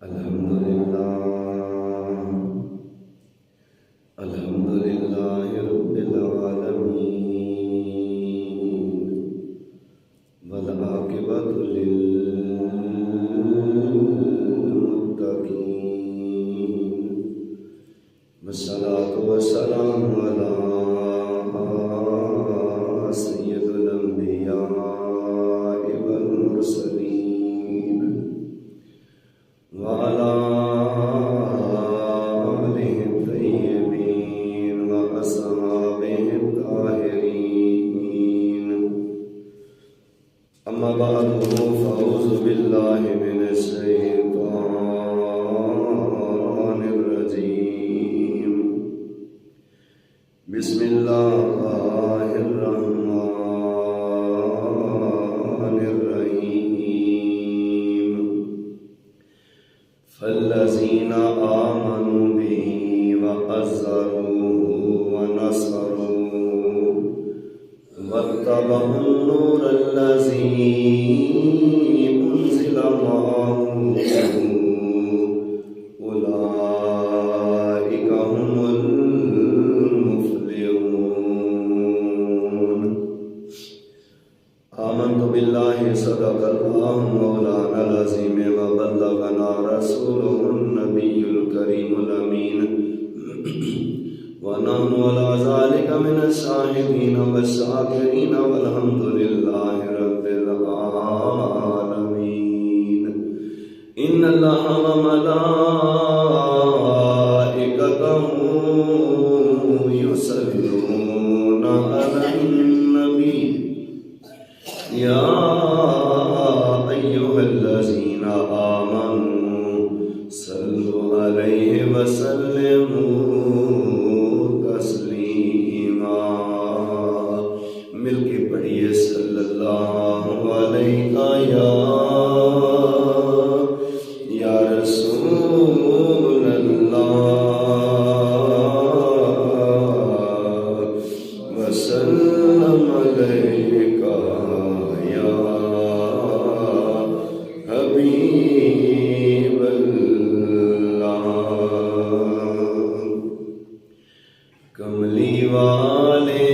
الحمدللہ رب العالمین والعاقبۃ للمتقین والصلاۃ والسلام علی سید الانبیاء والمرسلین وعلی أما بعد فأعوذ بالله من الشيطان الرجيم بسم الله الرحمن الرحيم فالذين آمنوا به وعزروه ونصروه واتبعوا النور الذي أنزل معه أولئك هم المفلحون آمنت بالله صدق الله مولانا العظيم وبلغنا رسوله النبي الكريم الأمين ونحن على ذلك من الشاهدين والشاكرين والحمد لله رب العالمين إن الله وملائكته يصلون على النبي يا أيها الذين آمنوا صلوا عليه وسلموا مل کے پڑھیے صلی اللہ علیہ یا رسول اللہ وسلم علیہ یا حبیب اللہ کملی والے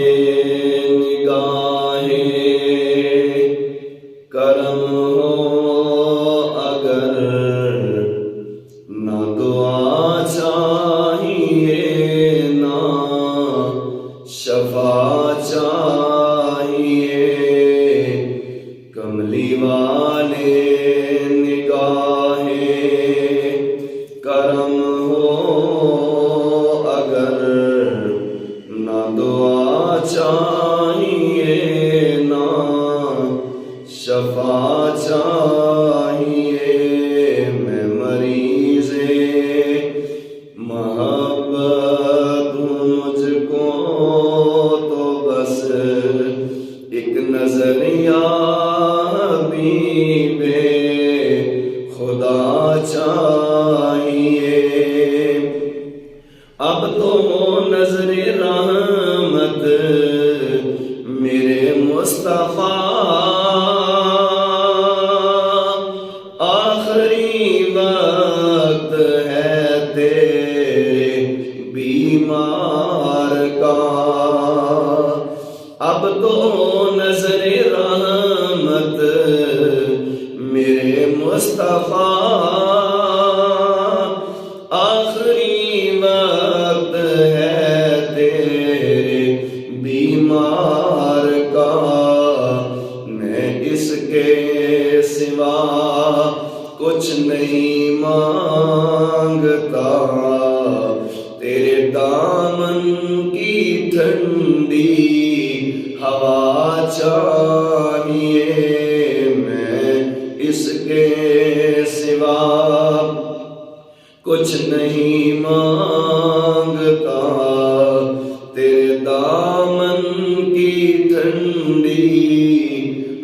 کرم ہو اگر نہ دعا چاہیے نہ شفا چاہیے کملی والے نگاہیں کرم ہو اگر نہ دعا چاہیے نہ شفا چاہیے میں مریض محبت ہوں مجھ کو تو بس ایک نظر یا حبیب خدا چاہیے اب تو نظر رحمت میرے مصطفیٰ بیمار کا اب تو نظر رحمت میرے مصطفیٰ آخری وقت ہے تیرے بیمار کا میں اس کے سوا کچھ نہیں مانگتا تیرے دامن کی ٹھنڈی ہوا چاہیے میں اس کے سوا کچھ نہیں مانگتا تیرے دامن کی ٹھنڈی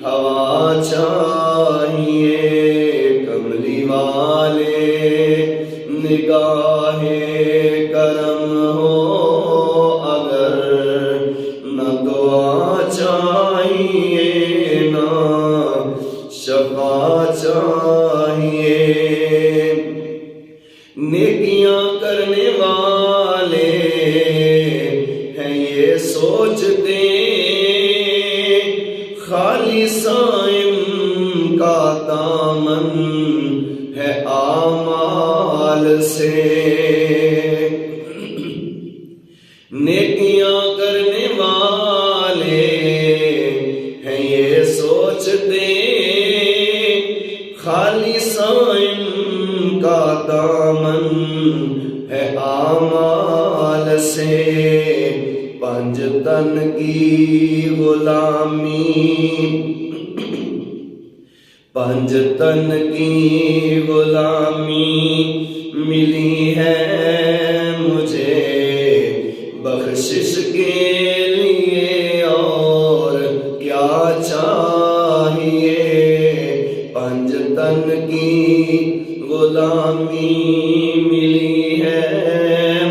ہوا چاہیے کملی والے نگاہیں کرم ہو اگر نہ دعا چاہیے نہ شفا چاہیے نیکیاں کرنے والے ہیں یہ سوچتے خالی صائم کا دامن ہے اعمال سے، نیکیاں کرنے والے ہیں یہ سوچتے خالی صائم کا دامن ہے اعمال سے، پنج تن کی غلامی، پنج تن کی غلامی ملی ہے مجھے بخشش کے لیے اور کیا چاہیے، پنج تن کی غلامی ملی ہے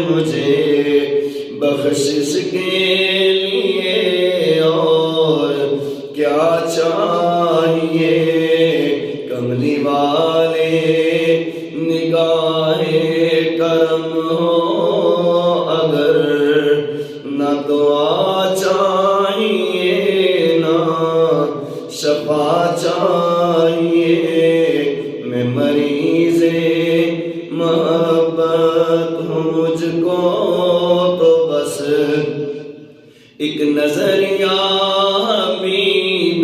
مجھے بخشش کے لیے اور کیا چاہیے، کملی والے نگاہ کرم ہو اگر نہ دعا چاہیے نہ شفا چاہیے، میں مریض محبت ہوں، مجھ کو تو بس ایک نظر یا حبیب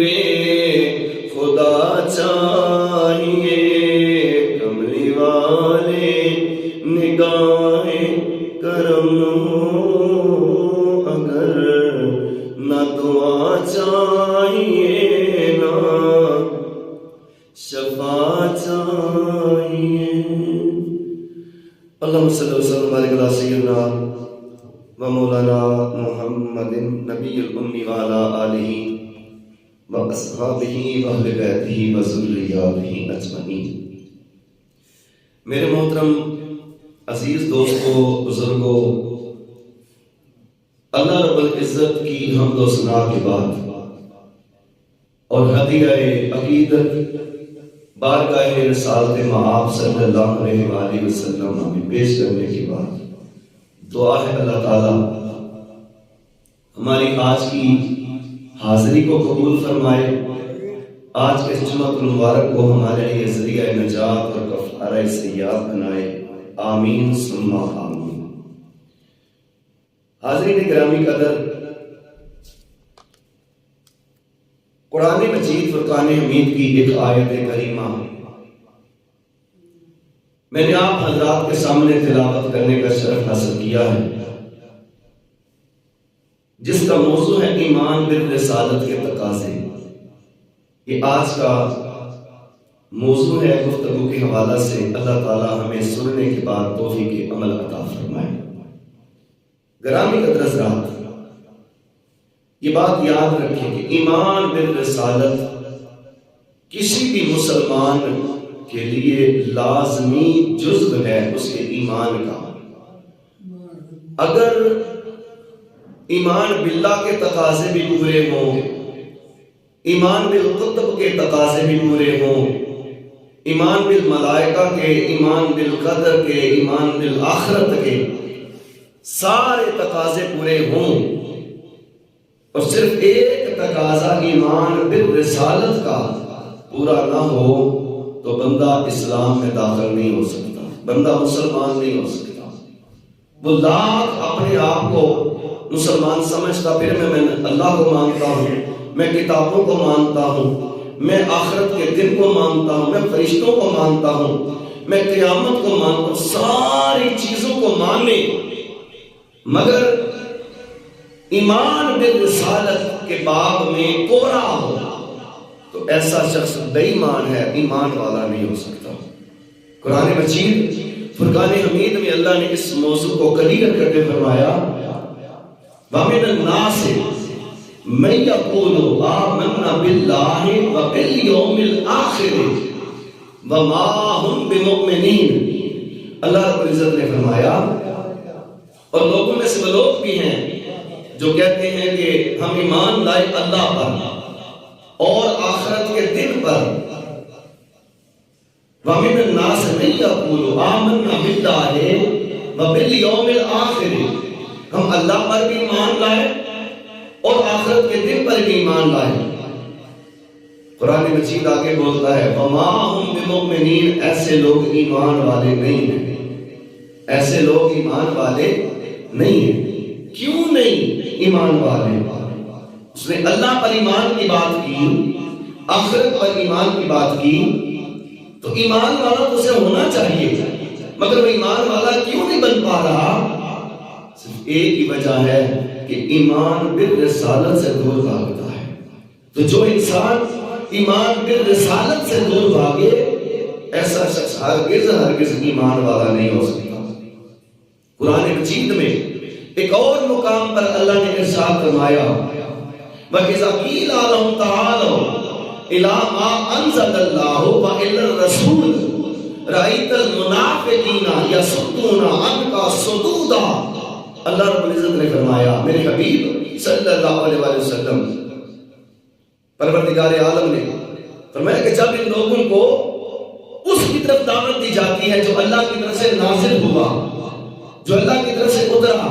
خدا چاہیے، کملی والے نگاہ کرم ہو اگر نہ دعا چاہیے نہ شفا چاہیے۔ اللہم صلی وسلم علی سیدنا و مولانا محمد نبی الأمی وعلا آلہ و اصحابہ و اہل بیتہ و ذریاتہ اجمعین۔ میرے محترم عزیز دوستوں، بزرگوں، اللہ رب العزت کی حمد و ثنا کے بعد اور ہدیہ عقیدت بارگاہ رسالت مآب صلی اللہ علیہ وآلہ وسلم میں پیش کرنے کے بعد دعا ہے اللہ تعالیٰ ہماری آج کی حاضری کو قبول فرمائے، آج کے جمعہ المبارک کو ہمارے لیے ذریعہ نجات اور کفارہ سیئات بنائے، آمین ثم آمین۔ حاضرین گرامی قدر، قرآن مجید فرقان حمید کی ایک آیت کریمہ میں نے آپ حضرات کے سامنے تلاوت کرنے کا شرف حاصل کیا ہے، جس کا موضوع ہے ایمان بالرسالت کے تقاضے۔ یہ آج کا موضوع ہے گفتگو کے حوالہ سے، اللہ تعالی ہمیں سننے کے بعد توفیق عمل عطا فرمائے۔ گرامی قدر حضرات، یہ بات یاد رکھیں کہ ایمان بالرسالت کسی بھی مسلمان کے لیے لازمی جزو ہے اس کے ایمان کا۔ اگر ایمان باللہ کے تقاضے بھی پورے ہوں، ایمان بالکتب کے تقاضے بھی پورے ہوں، ایمان بالملائکہ کے، ایمان بالقدر کے، ایمان بالآخرت کے سارے تقاضے پورے ہوں اور صرف ایک تقاضا ایمان بالرسالت کا پورا نہ ہو تو بندہ اسلام میں داخل نہیں ہو سکتا، بندہ مسلمان نہیں ہو سکتا۔ وہ لاکھ اپنے آپ کو مسلمان سمجھتا پھر میں اللہ کو مانتا ہوں، میں کتابوں کو مانتا ہوں، میں آخرت کے دن کو مانتا ہوں، میں فرشتوں کو مانتا ہوں، میں قیامت کو مانتا ہوں، ساری چیزوں کو مانے، مگر ایمان بالرسالت کے باب میں کوڑا ہو تو ایسا شخص بے ایمان ہے، ایمان والا نہیں ہو سکتا۔ قرآن مجید فرقان حمید میں اللہ نے اس موضوع کو کلیئر کر کے فرمایا، وَمِنَ النَّاسِ مَن يَقُولُ آمَنَّا بِاللَّهِ وَبِالْيَوْمِ الْآخِرِ وَمَا هُمْ بِمُؤْمِنِينَ۔ اللہ رب العزت نے فرمایا، اور لوگوں میں سے وہ لوگ بھی ہیں جو کہتے ہیں کہ ہم ایمان لائے اللہ پر اور آخرت کے دن پر، وَمِنَ النَّاسِ مَن يَقُولُ آمَنَّا بِاللَّهِ وَبِالْيَوْمِ الْآخِرِ، ہم اللہ پر بھی ایمان لائے اور آخرت کے دن پر بھی ایمان لائے۔ قرآن مجید آگے بولتا ہے وَمَا هُمْ بِمُؤْمِنِينَ، ایسے لوگ ایمان والے نہیں ہیں، ایسے لوگ ایمان والے نہیں ہیں۔ کیوں نہیں ایمان والے؟ اس نے اللہ پر ایمان کی بات کی، آخرت پر ایمان کی بات کی، تو ایمان والا تو اسے ہونا چاہیے، مگر وہ ایمان والا کیوں نہیں بن پا رہا؟ صرف ایک ہی وجہ ہے کہ ایمان بالرسالت سے دور بھاگتا ہے۔ تو جو انسان ایمان بالرسالت سے دور بھاگے، ایسا شخص ہرگز ایمان والا نہیں ہو سکتا۔ قرآن مجید میں ایک اور مقام پر اللہ نے ارشاد فرمایا وَإِذَا قِيلَ لَهُمْ تَعَالَوْا إِلَىٰ مَا أَنزَلَ اللَّهُ وَإِلَى الرَّسُولِ رَأَيْتَ الْمُنَافِقِينَ يَصُدُّونَ عَنْكَ صُدُودًا۔ اللہ رب العزت نے فرمایا میرے حبیب صلی اللہ علیہ وسلم، پروردگار عالم نے فرمایا کہ جب ان لوگوں کو اس کی طرف دعوت دی جاتی ہے جو اللہ کی طرف سے نازل ہوا، جو اللہ کی طرف سے اترا،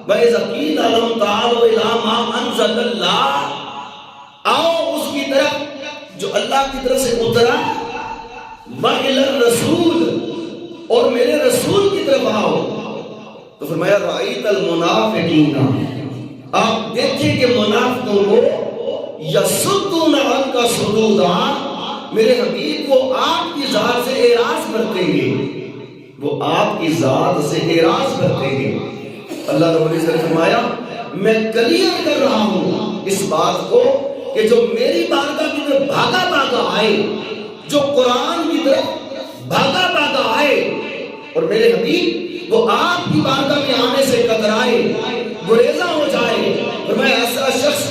وَإِذَا قِيلَ لَهُمْ تَعَالَوْا إِلَىٰ مَا أَنزَلَ اللَّهُ، آؤ اس کی طرف جو اللہ کی طرف سے اترا، وَإِلَى الرَّسُولِ، اور میرے رسول کی طرف آؤ، تو فرمایا رَأَيْتَ الْمُنَافِقِينَ، آپ دیکھیں کہ منافقوں کو یَصُدُّونَ عَنْکَ صُدُودًا، میرے حبیب وہ آپ کی ذات سے اعراض برتیں گے، وہ آپ کی ذات سے اعراض برتیں گے۔ اللہ رب العزت نے فرمایا میں کلیئر کر رہا ہوں اس بات کو کہ جو میری بارگاہ کی طرف بھاگا بھاگا آئے، جو قرآن کی طرف بھاگا بھاگا آئے، اور میرے حبیب وہ آپ کی بارگاہ میں آنے سے کترائے، گریزہ ہو جائے، فرمایا ایسا شخص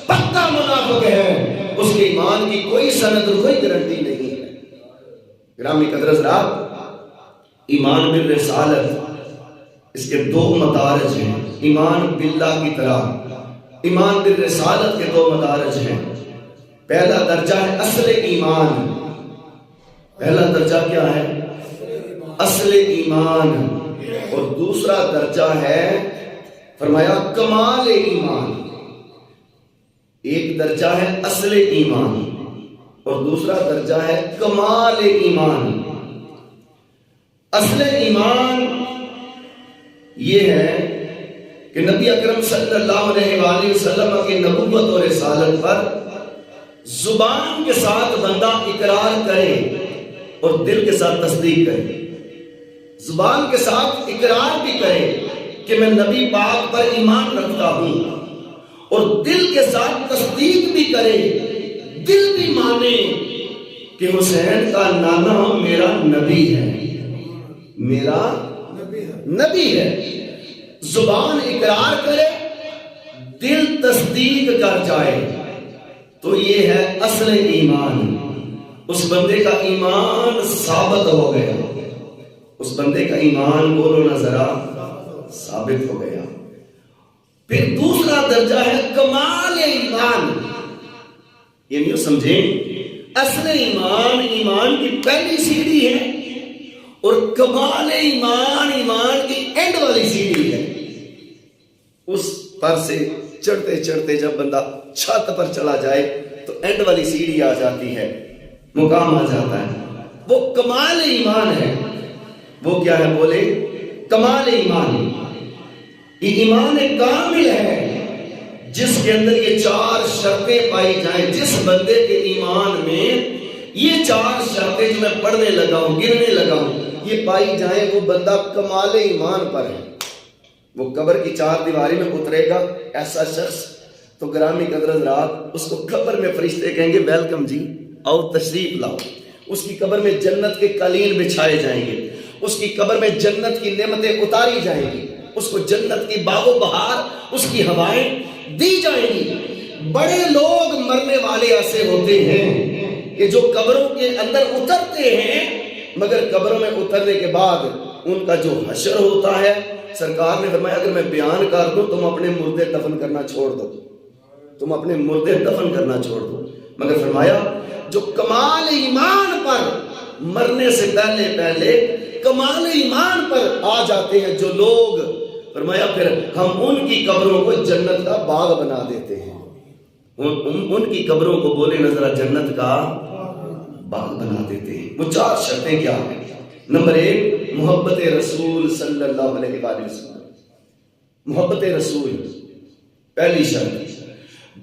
پکا منافق ہے، اس کے ایمان کی کوئی سند اور کوئی گارنٹی نہیں ہے۔ گرامی قدر حضرات، ایمان بالرسالت اس کے دو مدارج ہیں، ایمان باللہ کی طرح ایمان بالرسالت کے دو مدارج ہیں۔ پہلا درجہ ہے اصل ایمان، پہلا درجہ کیا ہے؟ اصل ایمان، اور دوسرا درجہ ہے فرمایا کمال ایمان۔ ایک درجہ ہے اصل ایمان اور دوسرا درجہ ہے کمال ایمان۔ اصل ایمان یہ ہے کہ نبی اکرم صلی اللہ علیہ وآلہ وسلم کی نبوت اور رسالت پر زبان کے ساتھ بندہ اقرار کرے اور دل کے ساتھ تصدیق کرے، زبان کے ساتھ اقرار بھی کرے کہ میں نبی پاک پر ایمان رکھتا ہوں، اور دل کے ساتھ تصدیق بھی کرے، دل بھی مانے کہ حسین کا نانا میرا نبی ہے، میرا نبی ہے۔ زبان اقرار کرے، دل تصدیق کر جائے، تو یہ ہے اصل ایمان۔ اس بندے کا ایمان ثابت ہو گیا، اس بندے کا ایمان بولو نہ ذرا ثابت ہو گیا۔ پھر دوسرا درجہ ہے کمال ایمان، یعنی سمجھیں اصل ایمان ایمان کی پہلی سیڑھی ہے، اور کمال ایمان ایمان کی اینڈ والی سیڑھی ہے۔ اس پر سے چڑھتے چڑھتے جب بندہ چھت پر چلا جائے تو اینڈ والی سیڑھی آ جاتی ہے، مقام آ جاتا ہے، وہ کمال ایمان ہے۔ وہ کیا ہے بولے؟ کمال ایمان۔ یہ ایمان کامل ہے جس کے اندر یہ چار شرطیں پائی جائیں۔ جس بندے کے ایمان میں یہ چار شرطیں جو میں پڑھنے لگا ہوں، گرنے لگا ہوں، یہ پائی جائیں، وہ بندہ کمال ایمان پر ہے۔ وہ قبر کی چار دیواری میں اترے گا ایسا شخص، تو گرامی قدر حضرات اس کو قبر میں فرشتے کہیں گے ویلکم جی، آؤ تشریف لاؤ۔ اس کی قبر میں جنت کے قالین بچھائے جائیں گے، اس کی قبر میں جنت کی نعمتیں اتاری جائیں گی، اس کو جنت کی باغ و بہار، اس کی ہوائیں دی جائیں گی۔ بڑے لوگ مرنے والے ایسے ہوتے ہیں کہ جو قبروں کے اندر اترتے ہیں، مگر قبروں میں اترنے کے بعد ان کا جو حشر ہوتا ہے، سرکار نے فرمایا اگر میں بیان کر دوں تم اپنے مردے دفن کرنا چھوڑ دو، تم اپنے مردے دفن کرنا چھوڑ دو، مگر فرمایا جو کمال ایمان پر مرنے سے پہلے پہلے کمال ایمان پر آ جاتے ہیں جو لوگ، فرمایا پھر ہم ان کی قبروں کو جنت کا باغ بنا دیتے ہیں. ان کی قبروں کو بولے نظر جنت کا باغ بنا دیتے ہیں. وہ 4 شرطیں کیا ہیں؟ نمبر 1 محبت رسول صلی اللہ علیہ وآلہ وسلم. محبت رسول پہلی شرط.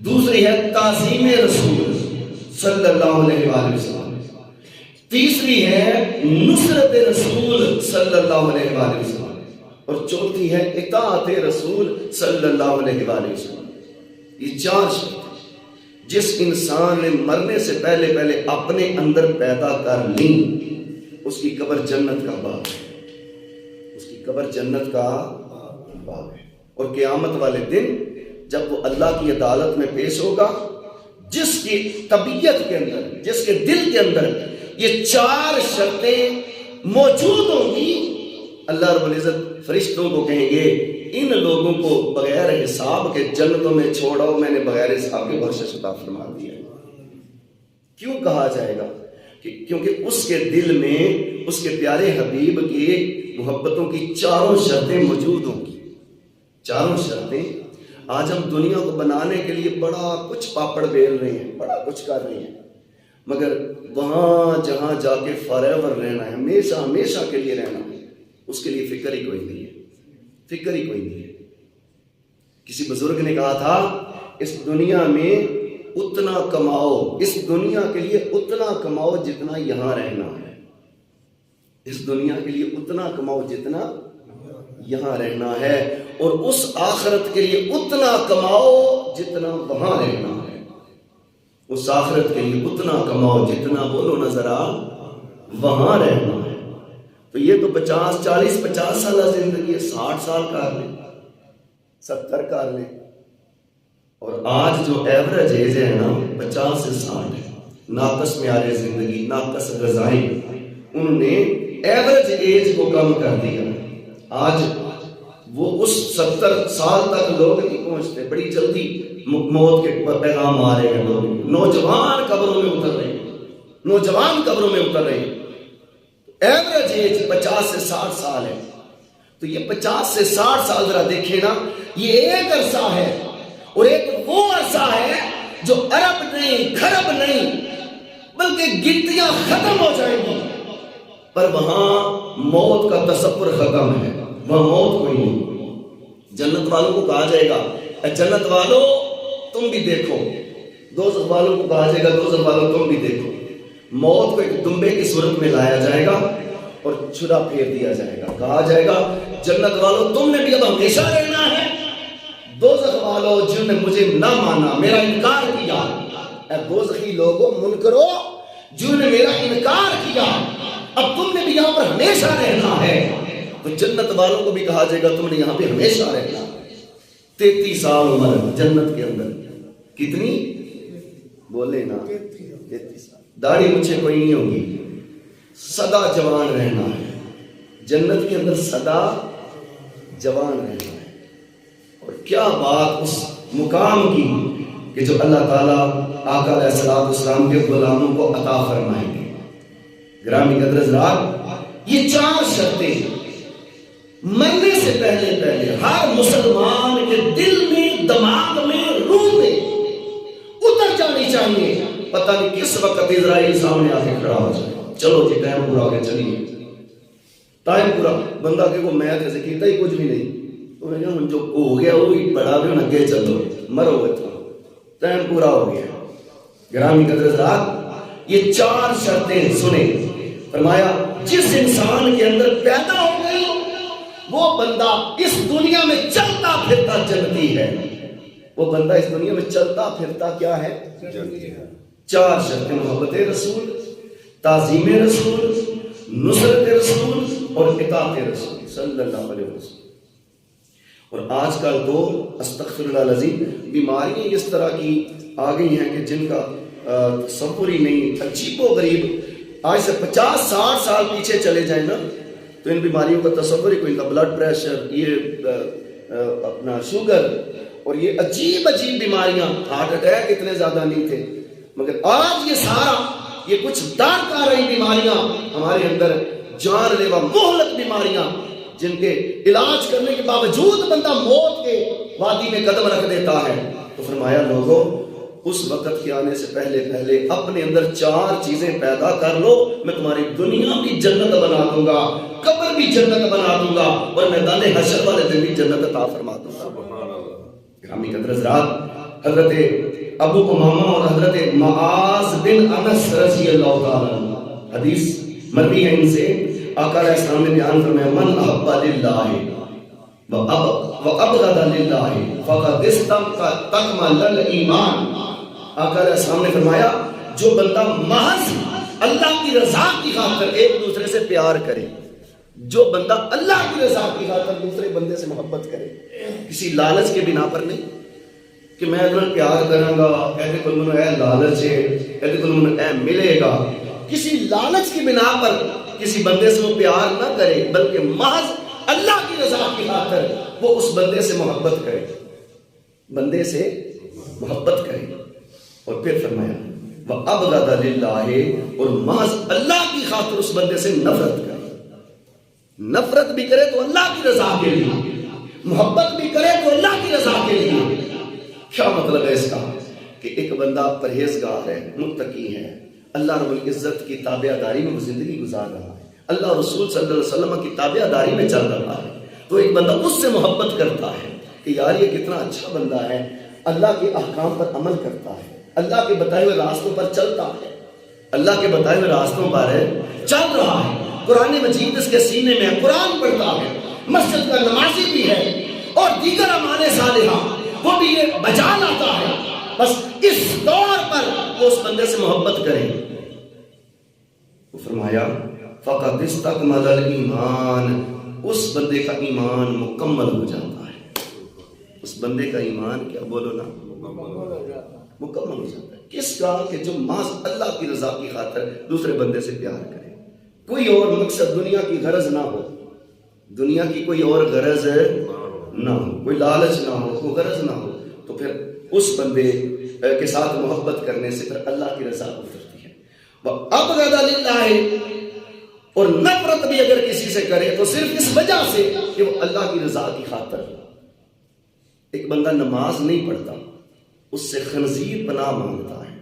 دوسری ہے تعظیم رسول صلی اللہ علیہ وآلہ وسلم. تیسری ہے نصرت رسول صلی اللہ علیہ وآلہ وسلم. اور چوتھی ہے اطاعت رسول صلی اللہ علیہ وآلہ وسلم. یہ 4 شرط جس انسان نے مرنے سے پہلے پہلے اپنے اندر پیدا کر لی، اس کی قبر جنت کا باغ ہے. اس کی قبر جنت کا باغ ہے. اور قیامت والے دن جب وہ اللہ کی عدالت میں پیش ہوگا، جس کی طبیعت کے اندر، جس کے دل کے اندر یہ 4 شرطیں موجود ہوں گی، اللہ رب العزت فرشتوں کو کہیں گے ان لوگوں کو بغیر حساب کے جنتوں میں چھوڑاؤ، میں نے بغیر حساب کے بخشش عطا فرما دیا. کیوں کہا جائے گا؟ کیونکہ اس کے دل میں اس کے پیارے حبیب کی محبتوں کی 4 شرطیں موجود ہوں گی. 4 شرطیں. آج ہم دنیا کو بنانے کے لیے بڑا کچھ پاپڑ بیل رہے ہیں، بڑا کچھ کر رہے ہیں، مگر وہاں جہاں جا کے فوrever رہنا ہے، ہمیشہ ہمیشہ کے لیے رہنا ہے، اس کے لیے فکر ہی کوئی نہیں ہے. فکر ہی کوئی نہیں ہے. کسی بزرگ نے کہا تھا اس دنیا میں اتنا کماؤ، اس دنیا کے لیے اتنا کماؤ جتنا یہاں رہنا ہے. اس دنیا کے لیے اتنا کماؤ جتنا یہاں رہنا ہے، اور اس آخرت کے لیے اتنا کماؤ جتنا وہاں رہنا ہے. اس آخرت کے لیے اتنا کماؤ جتنا، بولو نظر آ، وہاں رہنا ہے. تو یہ تو 50 سالہ زندگی ہے، 60 سال کر لیں، 70 کر لیں. اور آج جو ایوریج ایج ہے نا 50 سے 60 ہے. ناقص معیار زندگی، ناقص غذائیں، انہوں نے ایوریج ایج کو کم کر دیا. آج وہ اس 70 سال تک لوگ نہیں پہنچتے، بڑی جلدی موت کے پیغام آ رہے ہیں. لوگ نوجوان قبروں میں اتر رہے ہیں، نوجوان قبروں میں اتر رہے ہیں. ایوریج ایج 50 سے 60 سال ہے. تو یہ 50 سے 60 سال ذرا دیکھیں نا، یہ ایک عرصہ ہے، اور ایک وہ عرصہ ہے جو ارب نہیں، کھرب نہیں، بلکہ گنتیاں ختم ہو جائیں گی، پر وہاں موت کا تصور ختم ہے، وہاں موت کوئی نہیں. جنت والوں کو کہا جائے گا اے جنت والوں تم بھی دیکھو، دوزخ والوں کو کہا جائے گا دوزخ والوں تم بھی دیکھو. موت کو ایک دمبے کی صورت میں لایا جائے گا اور چھڑا پھیر دیا جائے گا. کہا جائے گا جنت والوں تم نے بھی اب ہمیشہ رہنا ہے. دوزخ والوں جن نے مجھے نہ مانا، میرا انکار کیا، اے دوزخی لوگوں منکرو جن نے میرا انکار کیا، اب تم نے بھی یہاں پر ہمیشہ رہنا ہے. تو جنت والوں کو بھی کہا جائے گا تم نے یہاں پہ ہمیشہ رہنا. 33 سال عمر جنت کے اندر. کتنی؟ بولے نا 33 سال. داڑھی مجھے کوئی نہیں ہوگی، سدا جوان رہنا ہے. جنت کے اندر سدا جوان رہنا ہے. اور کیا بات اس مقام کی کہ جو اللہ تعالیٰ آقا علیہ الصلوۃ والسلام کے غلاموں کو عطا فرمائیں گے. گرامی قدر حضرات، یہ 4 شرطیں مرنے سے پہلے پہلے ہر مسلمان کے دل میں، دماغ میں، روح میں اتر جانی چاہیے. پتہ نہیں کس وقت اسرائیل سامنے آ کے کھڑا ہو جائے. چلو جی ٹائم پورا ہو گیا، چلیے ٹائم پورا. بندہ کہ وہ میں کیسے کیتا ہی کچھ بھی نہیں، تو میں کہا جو ہو گیا وہی بڑا بھی اگے چلو، مرو گے تو ٹائم پورا ہو گیا. گرامی قدر حضرات، یہ 4 شرطیں سنیں. فرمایا جس انسان کے اندر پیدا ہو گئی وہ بندہ اس دنیا میں چلتا پھرتا جنتی ہے. وہ بندہ اس دنیا میں چلتا پھرتا کیا ہے؟ جنتی ہے. 4 شرطیں: محبت رسول، تعظیم رسول، نصرت رسول اور اطاعت رسول صلی اللہ علیہ وسلم. اور آج کل تو استغفر اللہ العظیم بیماریاں اس طرح کی آ گئی ہیں کہ جن کا تصور ہی نہیں. عجیب و غریب. آج سے 50-60 سال پیچھے چلے جائیں نا تو ان بیماریوں کا تصور ہی کوئی نہیں. بلڈ پریشر، یہ اپنا شوگر، اور یہ عجیب عجیب بیماریاں. ہارٹ اٹیک اتنے زیادہ نہیں تھے، مگر آج یہ سارا یہ کچھ ڈر کر رہی بیماریاں ہمارے اندر جان لیوا مہلک بیماریاں جن کے علاج کرنے کے باوجود بندہ موت کے وادی میں قدم رکھ دیتا ہے، تو فرمایا لوگوں اس وقت کے آنے سے پہلے اپنے اندر 4 چیزیں پیدا کر لو، میں تمہاری دنیا بھی جنت بنا دوں گا، قبر بھی جنت بنا دوں گا، اور میدان حشر والے دن بھی جنت عطا فرما دوں گا۔ گرامی قدر حضرات، حضرت ابو امامہ اور حضرت معاذ بن انس رضی اللہ تعالیٰ عنہ حدیث مروی ہے ان سے، آقا علیہ السلام نے بیان فرمایا من احب للہ وابغض للہ فقد استکمل الایمان۔ آقا علیہ السلام نے فرمایا جو بندہ محض اللہ کی رضا کی خاطر ایک دوسرے سے پیار کرے، جو بندہ اللہ کی رضا کی خاطر دوسرے بندے سے محبت کرے، کسی لالچ کے بنا پر نہیں کہ میں اگر پیار کروں گا ایسے کوئی منو اے لالچ ہے، ایسے کوئی منو اے ملے گا، کسی لالچ کی بنا پر کسی بندے سے وہ پیار نہ کرے، بلکہ محض اللہ کی رضا کی خاطر وہ اس بندے سے محبت کرے، بندے سے محبت کرے۔ اور پھر فرمایا وَأَبْغَضَ لِلَّهِ، اور محض اللہ کی خاطر اس بندے سے نفرت کرے، نفرت بھی کرے تو اللہ کی رضا کے لیے، محبت بھی کرے تو اللہ کی رضا کے لیے۔ کیا مطلب ہے اس کا؟ کہ ایک بندہ پرہیزگار ہے، متقی ہے، اللہ رب العزت کی تابعداری میں وہ زندگی گزار رہا ہے، اللہ رسول صلی اللہ علیہ وسلم کی تابعداری میں چل رہا ہے، تو ایک بندہ اس سے محبت کرتا ہے کہ یار یہ کتنا اچھا بندہ ہے، اللہ کے احکام پر عمل کرتا ہے، اللہ کے بتائے ہوئے راستوں پر چلتا ہے، اللہ کے بتائے ہوئے راستوں پر چل رہا ہے، قرآن مجید اس کے سینے میں ہے، قرآن پڑھتا ہے، مسجد کا نمازی بھی ہے، اور دیگر اعمال صالحہ وہ بھی یہ بجا لاتا ہے، بس اس طور پر وہ اس بندے سے محبت کرے۔ وہ فرمایا فقد استکمل الایمان، اس بندے کا ایمان مکمل ہو جاتا ہے، اس بندے کا ایمان کیا بولو نا مکمل ہو جاتا ہے۔ کس کا؟ کہ جو محض اللہ کی رضا کی خاطر دوسرے بندے سے پیار کرے، کوئی اور مقصد دنیا کی غرض نہ ہو، دنیا کی کوئی اور غرض نہ ہو، کوئی لالچ نہ ہو، کوئی غرض نہ ہو، تو پھر اس بندے کے ساتھ محبت کرنے سے پھر اللہ کی رضا اترتی ہے۔ وَأَبْغَضَ لِلَّهِ، اور نفرت بھی اگر کسی سے کرے تو صرف اس وجہ سے کہ وہ اللہ کی رضا کی خاطر۔ ایک بندہ نماز نہیں پڑھتا، اس سے خنزیر پناہ مانگتا ہے،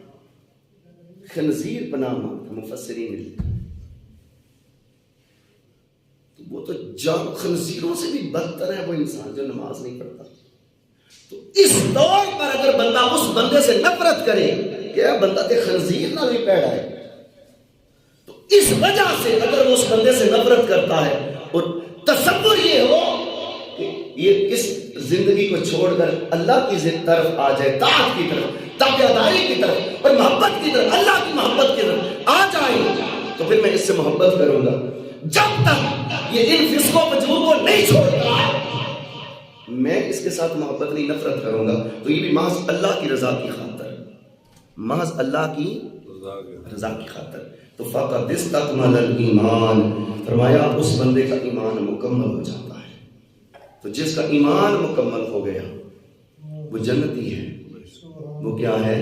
خنزیر پناہ مانگتا، مفسرین نے وہ تو خنزیروں سے بھی بدتر ہے وہ انسان جو نماز نہیں پڑھتا۔ تو اس دور پر اگر بندہ اس بندے سے نفرت کرے کہ بندہ تے خنزیر نہ بھی پیڑا ہے، تو اس وجہ سے اگر وہ اس بندے سے نفرت کرتا ہے اور تصور یہ ہو کہ یہ اس زندگی کو چھوڑ کر اللہ کی طرف آ جائے، طاعت کی طرف، تابعداری کی طرف اور محبت کی طرف، اللہ کی محبت کی طرف آ جائے، تو پھر میں اس سے محبت کروں گا۔ جب تک یہ ان فسق و فجور کو نہیں چھوڑتا میں اس کے ساتھ محبت نہیں، نفرت کروں گا۔ تو یہ بھی محض اللہ کی رضا کی خاطر، محض اللہ کی رضا کی خاطر۔ تو فقد استکمل الایمان، فرمایا اس بندے کا ایمان مکمل ہو جاتا ہے۔ تو جس کا ایمان مکمل ہو گیا وہ جنتی ہے، وہ کیا ہے؟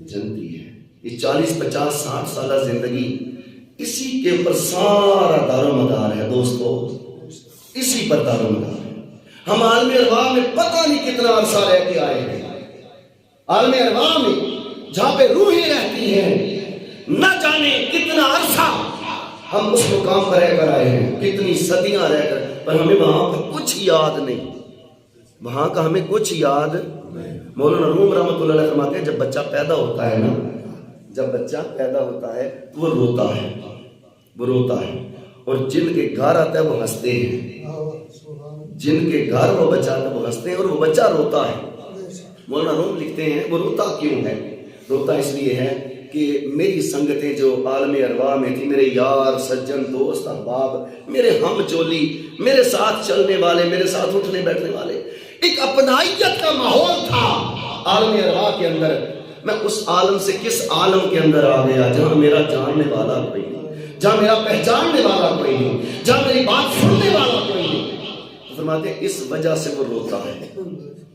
جنتی ہے۔ یہ 40 50 60 سالہ زندگی اسی کے اوپر سارا دار و مدار ہے دوستو، اسی پر دار و مدار ہے۔ ہم عالم ارواح میں پتہ نہیں کتنا عرصہ رہ کے آئے ہیں، عالم ارواح میں جہاں پہ روحیں رہتی ہیں نہ جانے کتنا عرصہ ہم اس مقام پر رہ کر آئے ہیں، کتنی صدیاں رہ کر، پر ہمیں وہاں کا کچھ یاد نہیں، وہاں کا ہمیں کچھ یاد نہیں۔ مولانا روم رحمۃ اللہ علیہ فرماتے ہیں جب بچہ پیدا ہوتا ہے نا، جب بچہ پیدا ہوتا ہے تو وہ روتا ہے، وہ روتا ہے، اور جن کے گھر آتا ہے وہ ہنستے ہیں، جن کے گھر وہ بچہ آتا ہے وہ ہنستے ہیں، اور وہ بچہ روتا ہے۔ مولانا روم لکھتے ہیں وہ روتا کیوں ہے؟ روتا اس لیے ہے کہ میری سنگتیں جو عالم ارواح میں تھی، میرے یار سجن دوست احباب، میرے ہم چولی، میرے ساتھ چلنے والے، میرے ساتھ اٹھنے بیٹھنے والے، ایک اپنائیت کا ماحول تھا عالم ارواح کے اندر۔ میں اس عالم سے کس عالم کے اندر آ گیا جہاں میرا جاننے والا کوئی نہیں، جہاں میرا پہچاننے والا کوئی نہیں، جہاں میری بات سننے والا کوئی نہیں۔ فرماتے ہیں اس وجہ سے وہ روتا ہے،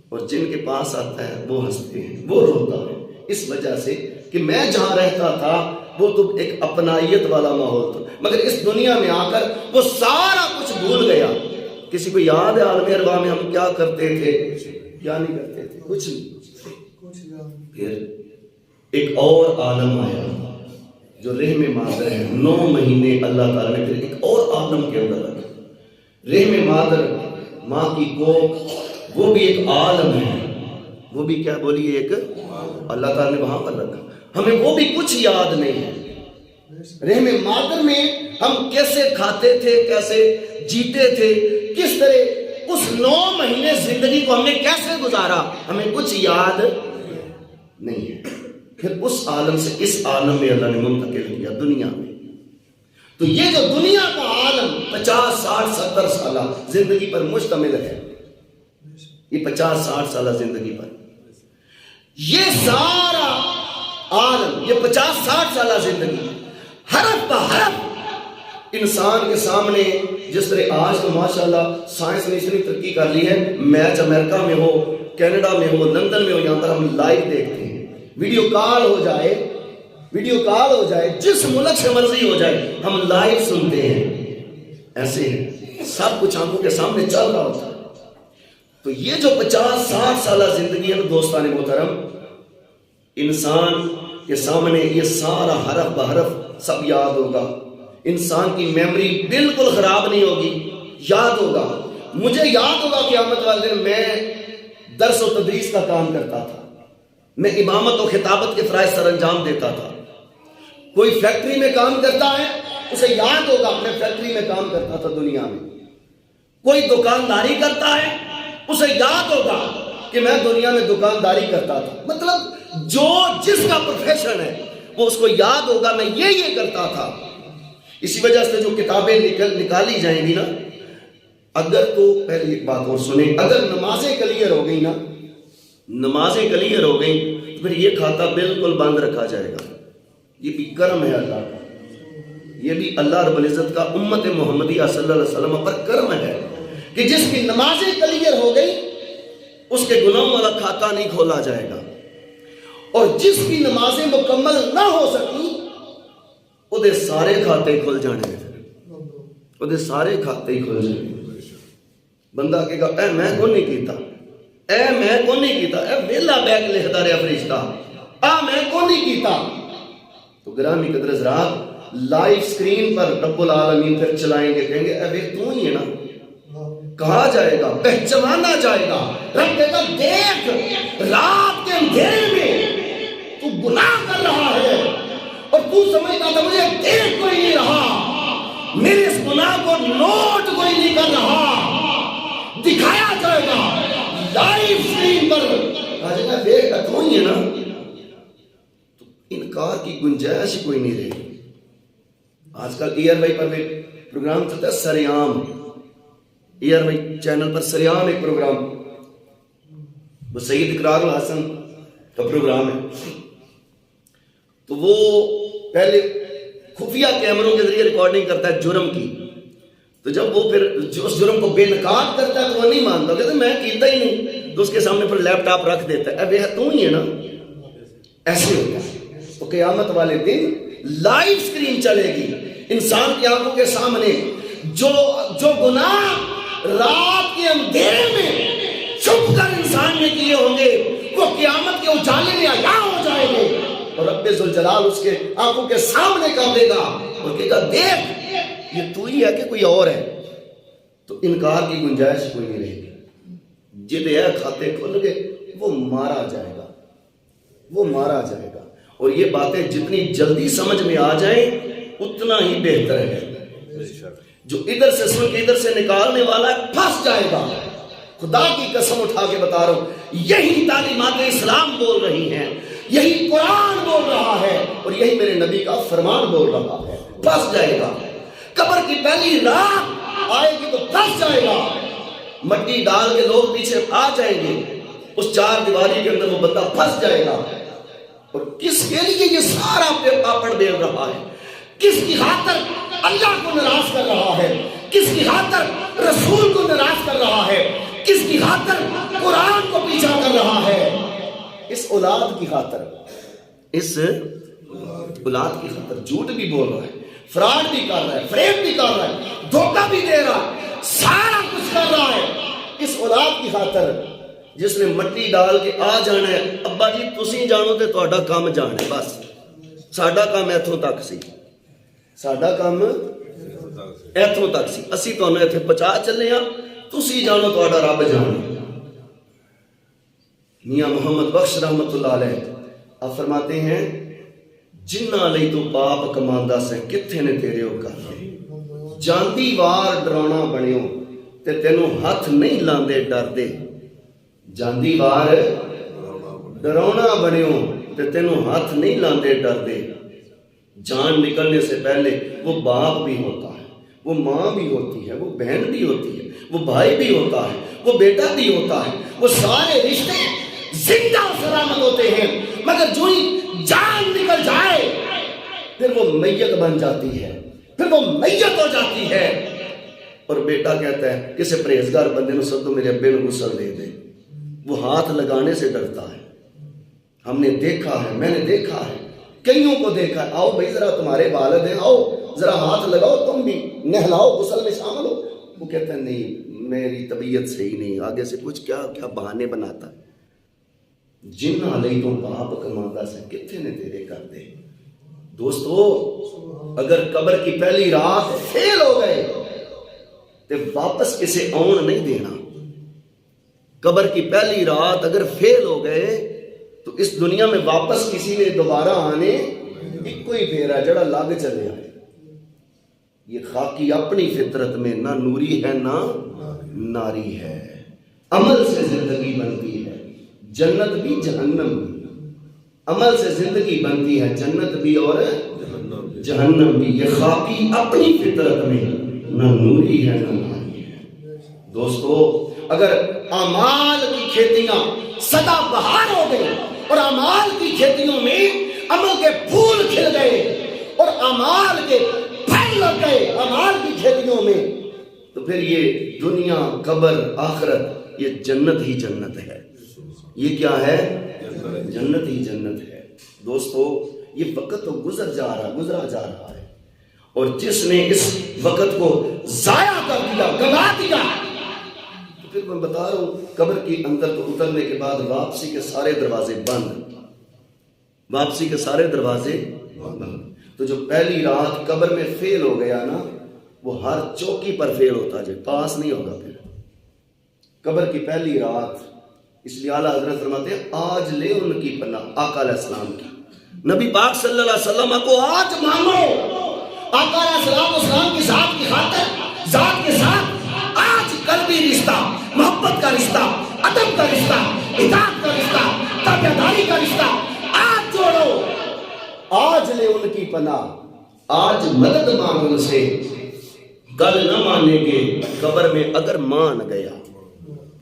اور جن کے پاس آتا ہے وہ ہنستے ہیں، وہ روتا ہے اس وجہ سے کہ میں جہاں رہتا تھا وہ تو ایک اپنائیت والا ماحول تھا، مگر اس دنیا میں آ کر وہ سارا کچھ بھول گیا۔ کسی کو یاد ہے عالم ارواح میں ہم کیا کرتے تھے، کیا نہیں کرتے تھے؟ کچھ نہیں۔ پھر ایک اور عالم آیا جو رحم مادر ہے، 9 مہینے اللہ تعالیٰ نے پھر ایک اور عالم کے اندر رکھا۔ رحم مادر، ماں کی کوکھ، وہ بھی ایک عالم ہے، وہ بھی کیا بولیے، ایک اللہ تعالیٰ نے وہاں پر رکھا۔ ہمیں وہ بھی کچھ یاد نہیں ہے۔ رحم مادر میں ہم کیسے کھاتے تھے، کیسے جیتے تھے، کس طرح اس 9 مہینے زندگی کو ہم نے کیسے گزارا، ہمیں کچھ یاد نہیں ہے۔ پھر اس عالم سے اس عالم میں اللہ نے منتقل کیا دنیا میں۔ تو یہ جو دنیا کا عالم 50 60 70 سالہ زندگی پر مشتمل ہے، یہ 50 60 سالہ زندگی پر، یہ سارا عالم، یہ 50 60 سالہ زندگی حرف بحرف انسان کے سامنے، جس طرح آج تو ماشاءاللہ سائنس نے اتنی ترقی کر لی ہے، میچ امریکہ میں ہو، کینیڈا میں ہو، لندن میں ہو، یہاں پر ہم لائیو دیکھتے ہیں، ویڈیو کال ہو جائے، جس ملک سے مرضی ہو جائے، ہم لائیو سنتے ہیں۔ ایسے ہیں، سب کچھ آنکھوں کے سامنے چل رہا ہوتا ہے۔ تو یہ جو 50 60 سالہ زندگی ہے دوستان محترم، انسان کے سامنے یہ سارا حرف بحرف سب یاد ہوگا۔ انسان کی میموری بالکل خراب نہیں ہوگی، یاد ہوگا۔ مجھے یاد ہوگا قیامت والے دن میں درس و تدریس کا کام کرتا تھا، میں امامت و خطابت کے فرائض سر انجام دیتا تھا۔ کوئی فیکٹری میں کام کرتا ہے، اسے یاد ہوگا میں فیکٹری میں کام کرتا تھا دنیا میں۔ کوئی دکانداری کرتا ہے، اسے یاد ہوگا کہ میں دنیا میں دکانداری کرتا تھا۔ مطلب جو جس کا پروفیشن ہے وہ اس کو یاد ہوگا میں یہ کرتا تھا۔ اسی وجہ سے جو کتابیں نکالی جائیں گی نا، اگر تو پہلے ایک بات اور سنیں، اگر نمازیں کلیئر ہو گئی نا، نمازیں کلیئر ہو گئی تو پھر یہ کھاتا بالکل بند رکھا جائے گا۔ یہ بھی کرم ہے اللہ کا، یہ بھی اللہ رب العزت کا امت محمدیہ صلی اللہ علیہ وسلم پر کرم ہے کہ جس کی نمازیں کلیئر ہو گئی اس کے گناہوں والا کھاتا نہیں کھولا جائے گا، اور جس کی نمازیں مکمل نہ ہو سکی وہ دے سارے کھاتے کھل جانے ہیں، وہ دے سارے کھاتے ہی کھل جانے ہیں۔ بندہ کہے گا اے میں کو نہیں کیتا، اے میں کو نہیں کیتا، اے ویلا بیگ لکھتا رہا فرشتہ، میں کو نہیں کیتا۔ تو گرامی قدر حضرات، لائیو سکرین پر رب العالمین پھر چلائیں گے، کہیں گے اے وہ تو ہی ہے نا، کہا جائے گا، پہچانا جائے گا۔ رب کہتا دیکھ رات کے اندھیرے میں تو گناہ کر رہا ہے اور تو سمجھتا تھا مجھے دیکھ کوئی نہیں رہا، میرے اس گناہ کو نوٹ کوئی نہیں کر رہا، دکھایا جائے گا لائیو سکرین پر، کہا جائے گا دیکھ تو ہی ہے نا۔ تو انکار کی گنجائش کوئی نہیں رہی۔ آج کل ایئر وائی پر بھی پروگرام چلتا ہے سریام، ایئر وائی چینل پر سریام ایک پروگرام، وہ سید اقرار الحسن کا پروگرام ہے۔ تو وہ پہلے خفیہ کیمروں کے ذریعے ریکارڈنگ کرتا ہے جرم کی، تو جب وہ پھر اس جرم کو بے نقاب کرتا ہے تو وہ نہیں مانتا، کہتا ہے میں کیتا ہی نہیں، تو اس کے سامنے پر لیپ ٹاپ رکھ دیتا ہے، اے تو ہی ہے نا۔ ایسے ہوتا ہے۔ تو قیامت والے دن لائیو سکرین چلے گی، انسان کی آنکھوں کے سامنے جو گناہ رات کے اندھیرے میں چھپ کر انسان نے کیے ہوں گے وہ قیامت کے اجالے میں عیاں ہو جائیں گے، اور رب ذوالجلال اس کے آنکھوں کے سامنے کر دے گا اور کہے گا دیکھ یہ تو ہی ہے کہ کوئی اور ہے۔ تو انکار کی گنجائش کوئی نہیں رہے گی۔ جد ہے کھاتے کھل گئے، وہ مارا جائے گا، وہ مارا جائے گا۔ اور یہ باتیں جتنی جلدی سمجھ میں آ جائیں اتنا ہی بہتر ہے۔ جو ادھر سے سن کے ادھر سے نکالنے والا ہے پھنس جائے گا۔ خدا کی قسم اٹھا کے بتا رہا ہوں، یہی تعلیمات اسلام بول رہی ہیں، یہی قرآن بول رہا ہے، اور یہی میرے نبی کا فرمان بول رہا ہے۔ پھنس جائے گا، قبر کی پہلی رات آئے گی تو پھنس جائے گا، مٹی ڈال کے لوگ پیچھے آ جائیں گے، اس چار دیواری کے اندر وہ بندہ پھنس جائے گا۔ اور کس کے لیے یہ سارا پاپڑ بیل رہا ہے؟ کس کی خاطر اللہ کو ناراض کر رہا ہے؟ کس کی خاطر رسول کو ناراض کر رہا ہے؟ کس کی خاطر قرآن کو پیچھا کر رہا ہے؟ اس اولاد کی خاطر، اس اولاد کی خاطر جھوٹ بھی بول رہا ہے، فراڈ بھی کر رہا ہے، فریب بھی کر رہا ہے، دھوکہ بھی دے رہا ہے، سارا کچھ کر رہا ہے اس اولاد کی خاطر جس نے مٹی ڈال کے آ جانا ہے۔ ابا جی تسی جانو تے تہاڈا کام جانا ہے، بس ساڈا کام ایتھوں تک سی، ساڈا کام ایتھوں تک سی، اسی تہاڈے ایتھے پہنچا چلے ہاں، تسی جانو تہاڈا رب جانے۔ میاں محمد بخش رحمت اللہ علیہ آپ فرماتے ہیں جنہ لئی تو پاپ کماندا سے کتھے نے تیرے او کر جاندی وار ڈراؤنا بنیو تے تینوں ہاتھ نہیں لاندے ڈر دے، جاندی وار ڈراؤنا بنیو تے تینوں ہاتھ نہیں لاندے ڈر دے۔ جان نکلنے سے پہلے وہ باپ بھی ہوتا ہے، وہ ماں بھی ہوتی ہے، وہ بہن بھی ہوتی ہے، وہ بھائی بھی ہوتا ہے، وہ بیٹا بھی ہوتا ہے، وہ سارے رشتے زندہ و سلامت ہوتے ہیں، مگر جو ہی جان نکل جائے پھر وہ میت بن جاتی ہے، پھر وہ میت ہو جاتی ہے۔ اور بیٹا کہتا ہے کسی پرہیزگار بندے نو سدو میرے ابے نو غسل دے دے، وہ ہاتھ لگانے سے ڈرتا ہے۔ ہم نے دیکھا ہے، میں نے دیکھا ہے، کئیوں کو دیکھا ہے، آؤ بھائی ذرا تمہارے والد ہیں، آؤ ذرا ہاتھ لگاؤ، تم بھی نہلاؤ، غسل میں شامل ہو۔ وہ کہتا ہے نہیں میری طبیعت صحیح نہیں، آگے سے کچھ کیا کیا بہانے بناتا ہے۔ جنہ لئی تو باپ کماندا سے کتھے نے تیرے کر دے۔ دوستو اگر قبر کی پہلی رات فیل ہو گئے تو واپس کسے آن نہیں دینا۔ قبر کی پہلی رات اگر فیل ہو گئے تو اس دنیا میں واپس کسی نے دوبارہ آنے ایک کوئی پھیرا جڑا لگ چلے آئے۔ یہ خاکی اپنی فطرت میں نہ نوری ہے نہ ناری ہے، عمل سے زندگی بنتی ہے جنت بھی جہنم بھی، عمل سے زندگی بنتی ہے جنت بھی اور جہنم بھی۔ یہ خاکی اپنی فطرت میں نہ نوری ہے نہ ناری ہے۔ دوستو اگر اعمال کی کھیتیاں سدا بہار ہو گئی اور اعمال کی کھیتیوں میں عمل کے پھول کھل گئے اور اعمال کے پھل لگ گئے اعمال کی کھیتیوں میں، تو پھر یہ دنیا قبر آخرت یہ جنت ہی جنت ہے۔ یہ کیا ہے؟ جنت ہی جنت ہے۔ دوستو یہ وقت تو گزرا جا رہا ہے، اور جس نے اس وقت کو ضائع کر دیا، گوا دیا، تو پھر میں بتا رہا ہوں قبر کے اندر تو اترنے کے بعد واپسی کے سارے دروازے بند، واپسی کے سارے دروازے بند۔ تو جو پہلی رات قبر میں فیل ہو گیا نا، وہ ہر چوکی پر فیل ہوتا جائے، پاس نہیں ہوگا پھر۔ قبر کی پہلی رات، اس لیے اعلیٰ حضرت فرماتے ہیں آج لے ان کی پناہ، آقا علیہ السلام کی، نبی پاک صلی اللہ علیہ وسلم کو آج مانو، آقا علیہ السلام کی ذات کی خاطر، ذات کے ساتھ آج قلبی رشتہ، محبت کا رشتہ، ادب کا رشتہ، اطاعت کا رشتہ، تابعداری کا رشتہ آج جوڑو۔ آج لے ان کی پناہ، آج مدد مانگ ان سے، کل نہ مانیں گے قبر میں اگر مان گیا،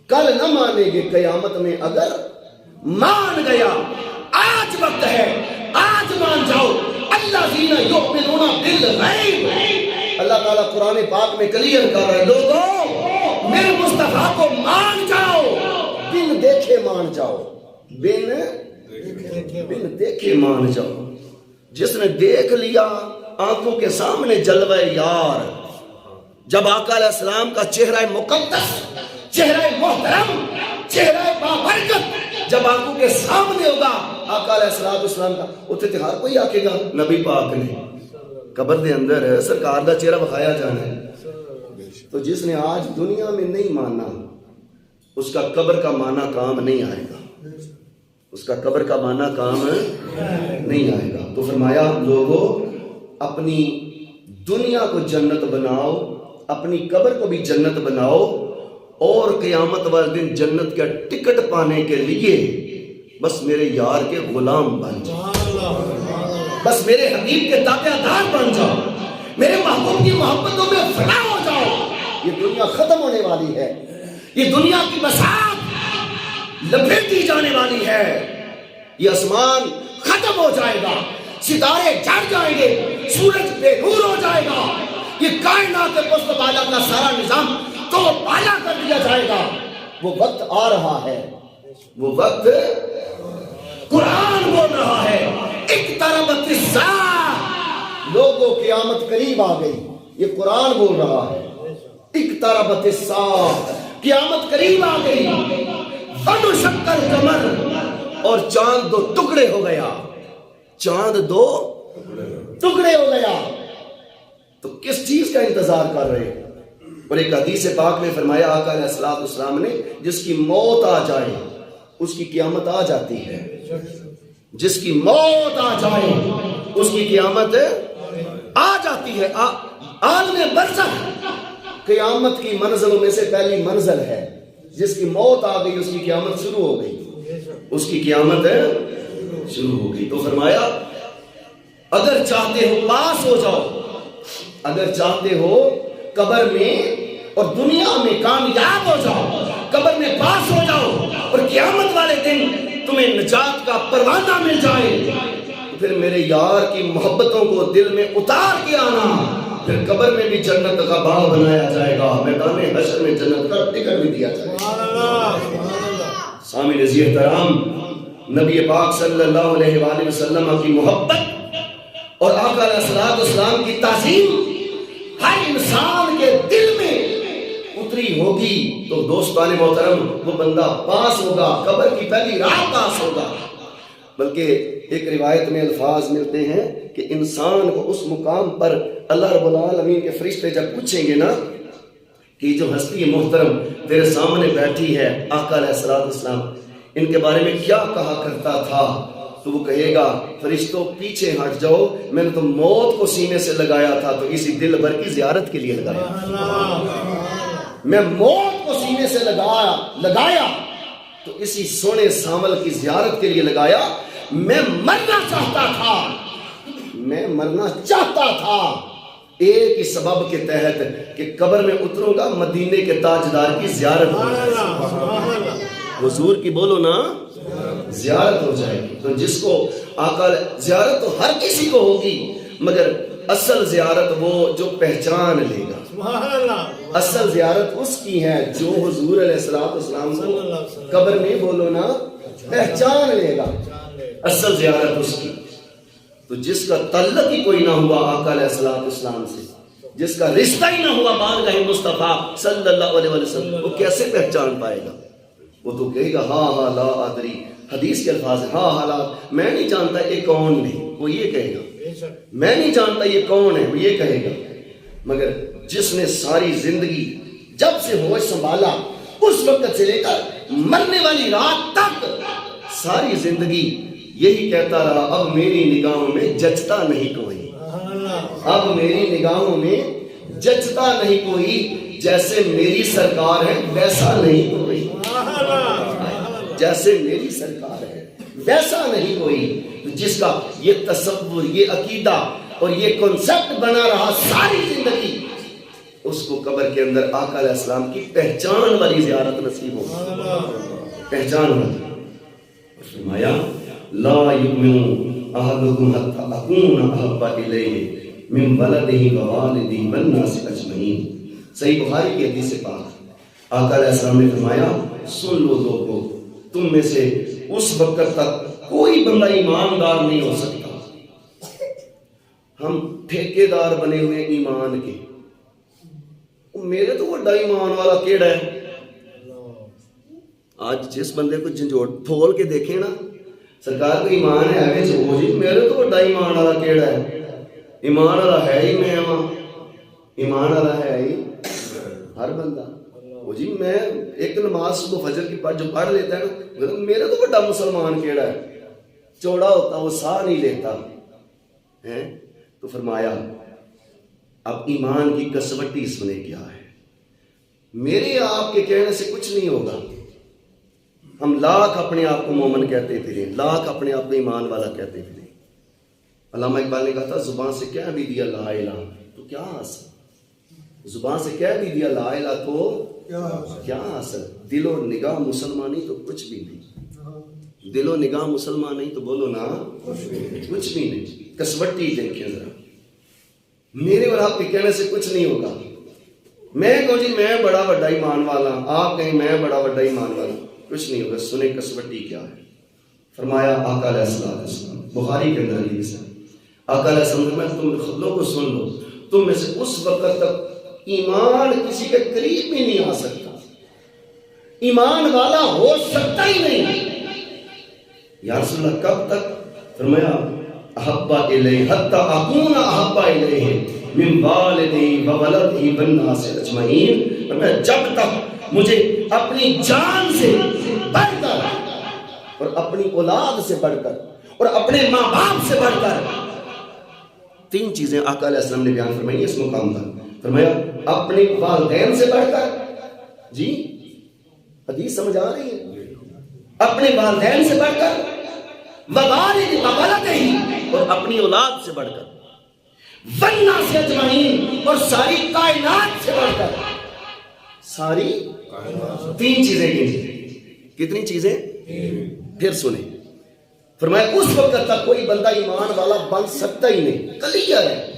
کل نہ مانیں گے قیامت میں اگر مان گیا۔ آج وقت ہے، آج مان جاؤ۔ الذین یؤمنون بالغیب، اللہ تعالیٰ قرآن پاک میں کلیئر کر رہے ہیں، لوگوں میرے مصطفیٰ کو مان جاؤ، بن دیکھے مان جاؤ، بن دیکھے مان جاؤ۔ جس نے دیکھ لیا آنکھوں کے سامنے جلوہ یار، جب آقا علیہ السلام کا چہرہ مقدس، چہرہ محترم، چہرہ بابرکت جب آنکھوں کے سامنے ہوگا آقا علیہ السلام کا، اتنے تہار کوئی آکے گا نبی پاک نے قبر دے اندر سرکار دا چہرہ بخایا جانا ہے۔ تو جس نے آج دنیا میں نہیں مانا اس کا قبر کا معنی کام نہیں آئے گا، اس کا قبر کا معنی کام نہیں آئے گا۔ تو فرمایا لوگوں اپنی دنیا کو جنت بناؤ، اپنی قبر کو بھی جنت بناؤ، اور قیامت والے دن جنت کا ٹکٹ پانے کے لیے بس میرے یار کے غلام بن جاؤ، بس میرے حبیب کے تابعدار بن جاؤ، میرے محبوب کی محبتوں میں فنا ہو جاؤ۔ یہ دنیا ختم ہونے والی ہے، یہ دنیا کی بساط لپیٹی جانے والی ہے، یہ آسمان ختم ہو جائے گا، ستارے جڑ جائیں گے، سورج بے نور ہو جائے گا، یہ کائنات پست بالا کا سارا نظام تو پالا کر دیا جائے گا۔ وہ وقت آ رہا ہے، وہ وقت قرآن بول رہا ہے اقتربت الساعہ، لوگوں قیامت قریب آ گئی. یہ قرآن بول رہا ہے. اقتربت الساعہ، قیامت قریب آ گئی. فانشق القمر، اور چاند دو ٹکڑے ہو گیا. چاند دو ٹکڑے ہو گیا. تو کس چیز کا انتظار کر رہے ہیں؟ اور ایک حدیث پاک میں فرمایا آقا علیہ الصلوۃ والسلام نے، جس کی موت آ جائے اس کی قیامت آ جاتی ہے. جس کی موت آ جائے اس کی قیامت آ جاتی ہے. عالم برزخ قیامت کی منزلوں میں سے پہلی منزل ہے. جس کی موت آ گئی اس کی قیامت شروع ہو گئی. اس کی قیامت شروع ہو گئی. تو فرمایا اگر چاہتے ہو پاس ہو جاؤ، اگر چاہتے ہو قبر میں اور دنیا میں کامیاب ہو جاؤ، قبر میں پاس ہو جاؤ اور قیامت والے دن تمہیں نجات کا پروانہ مل جائے، تو پھر میرے یار کی محبتوں کو دل میں اتار کے آنا. پھر قبر میں بھی جنت کا باغ بنایا جائے گا، میدان حشر میں جنت کا ٹکٹ بھی دیا جائے گا. سامعین عزیز احترام، نبی پاک صلی اللہ علیہ وآلہ وسلم کی محبت اور آقا علیہ الصلوۃ والسلام کی تعظیم ہر انسان کے دل میں اتری ہوگی تو دوستان محترم وہ بندہ پاس ہوگا، قبر کی پہلی رات پاس ہوگا. بلکہ ایک روایت میں الفاظ ملتے ہیں کہ انسان کو اس مقام پر اللہ رب العالمین کے فرشتے جب پوچھیں گے نا کہ جو ہستی محترم تیرے سامنے بیٹھی ہے آقا علیہ الصلوۃ والسلام، ان کے بارے میں کیا کہا کرتا تھا، تو وہ کہے گا فرشتوں پیچھے ہٹ جاؤ، میں نے تو موت کو سینے سے لگایا تھا تو اسی دل بھر کی زیارت کے لیے لگایا. میں موت کو سینے سے لگایا تو اسی سونے سامل کی زیارت کے لیے لگایا. میں مرنا چاہتا تھا ایک ہی سبب کے تحت کہ قبر میں اتروں گا، مدینے کے تاجدار کی زیارت ہو جائے گی. حضور کی بولو نا، زیارت ہو جائے گی. تو جس کو آقا زیارت تو ہر کسی کو ہوگی، مگر اصل زیارت وہ جو پہچان لے گا. اصل زیارت اس کی ہے جو حضور علیہ السلام کو قبر میں بولو نا پہچان لے گا. اصل زیارت اس کی. تو جس کا تعلق ہی کوئی نہ ہوا آقا علیہ السلام سے، جس کا رشتہ ہی نہ ہوا بارگاہ مصطفیٰ صلی اللہ علیہ وسلم، وہ کیسے پہچان پائے گا؟ وہ تو کہے گا ہاں لا ادری، حدیث کے الفاظ ہیں ہاں لا، میں نہیں جانتا یہ کون ہے، وہ یہ کہے گا. میں نہیں جانتا یہ کون ہے، وہ یہ کہے گا. مگر جس نے ساری زندگی جب سے ہوش سنبھالا اس وقت سے لے کر مرنے والی رات تک ساری زندگی یہی کہتا رہا، اب میری نگاہوں میں جچتا نہیں کوئی، اب میری نگاہوں میں جچتا نہیں کوئی، جیسے میری سرکار ہے ویسا نہیں کوئی، جیسے میری سرکار ہے ویسا نہیں کوئی. جس کا یہ تصور، یہ عقیدہ اور یہ کنسپٹ بنا رہا ساری زندگی، اس کو قبر کے اندر آقا علیہ السلام کی پہچان والی زیارت نصیب ہوگی. پہچان والی. فرمایا لا یؤمن احدکم حتی اکون احب الیہ من ولدہ ووالدہ والناس اجمعین. صحیح بخاری کی حدیث پاک آقا علیہ السلام نے فرمایا سن لو لوگو، تم میں سے اس وقت تک کوئی بندہ ایماندار نہیں ہو سکتا. ہم ٹھیکیدار بنے ہوئے ایمان کے. میرے تو بڑا ایمان والا کیڑا ہے. آج جس بندے کو جھنجھوڑ پھول کے دیکھیں نا، سرکار کو ایمان ہے آگے سے وہ جی میرے تو بڑا ایمان والا کیڑا ہے. ایمان والا ہے ہی میں ہاں، ایمان والا ہے ہی ہر بندہ. وہ جی میں ایک نماز صبح فجر کی جو پڑھ لیتا ہے نا، میرا تو بڑا مسلمان کیڑا ہے. چوڑا ہوتا وہ سا نہیں لیتا ہے. تو فرمایا اب ایمان کی کسوٹی سنے کیا ہے. میرے آپ کے کہنے سے کچھ نہیں ہوگا. ہم لاکھ اپنے آپ کو مومن کہتے پھریں، لاکھ اپنے آپ کو ایمان والا کہتے پھریں. علامہ اقبال نے کہا تھا زبان سے کہہ بھی دیا لا الہ تو کیا حاصل، زبان سے کہہ بھی دیا لا الہ تو کیا حاصل. دل و نگاہ مسلمانی تو کچھ بھی نہیں. دل و نگاہ مسلمان نہیں تو بولو نا کچھ بھی نہیں. کسوٹی دیکھیں ذرا. میرے اور آپ کے کہنے سے کچھ نہیں ہوگا. میں کہوں جی میں بڑا بڑا ایمان والا، آپ کہیں میں بڑا بڑا ایمان والا، کچھ نہیں ہوگا. سنیں کسوٹی کیا ہے. فرمایا آقا علیہ السلام بخاری کے اندر حدیث ہے، آقا علیہ السلام نے تم لوگوں سن لو، تم میں سے اس وقت تک ایمان کسی کے قریب بھی نہیں آ سکتا، ایمان والا ہو سکتا ہی نہیں۔ یا رسول اللہ کب تک؟ فرمایا احبا الیہ حتی اکون احبا الیہ من والدی و ولدی والناس اجمعین، فرمایا جب تک مجھے اپنی جان سے بڑھ کر اور اپنی اولاد سے بڑھ کر اور اپنے ماں باپ سے بڑھ کر، تین چیزیں آقا علیہ السلام نے بیان فرمائی اس مقام پر، فرمایا اپنے والدین سے بڑھ کر، جی حدیث سمجھ آ رہی ہے، اپنے والدین سے بڑھ کر، ووالد وولدہ اور اپنی اولاد سے بڑھ کر، والناس اجمعین اور ساری کائنات سے بڑھ کر، ساری تین چیزیں کتنی چیزیں؟ پھر سنیں، فرمایا اس وقت تک کوئی بندہ ایمان والا بن سکتا ہی نہیں، کلیئر ہے۔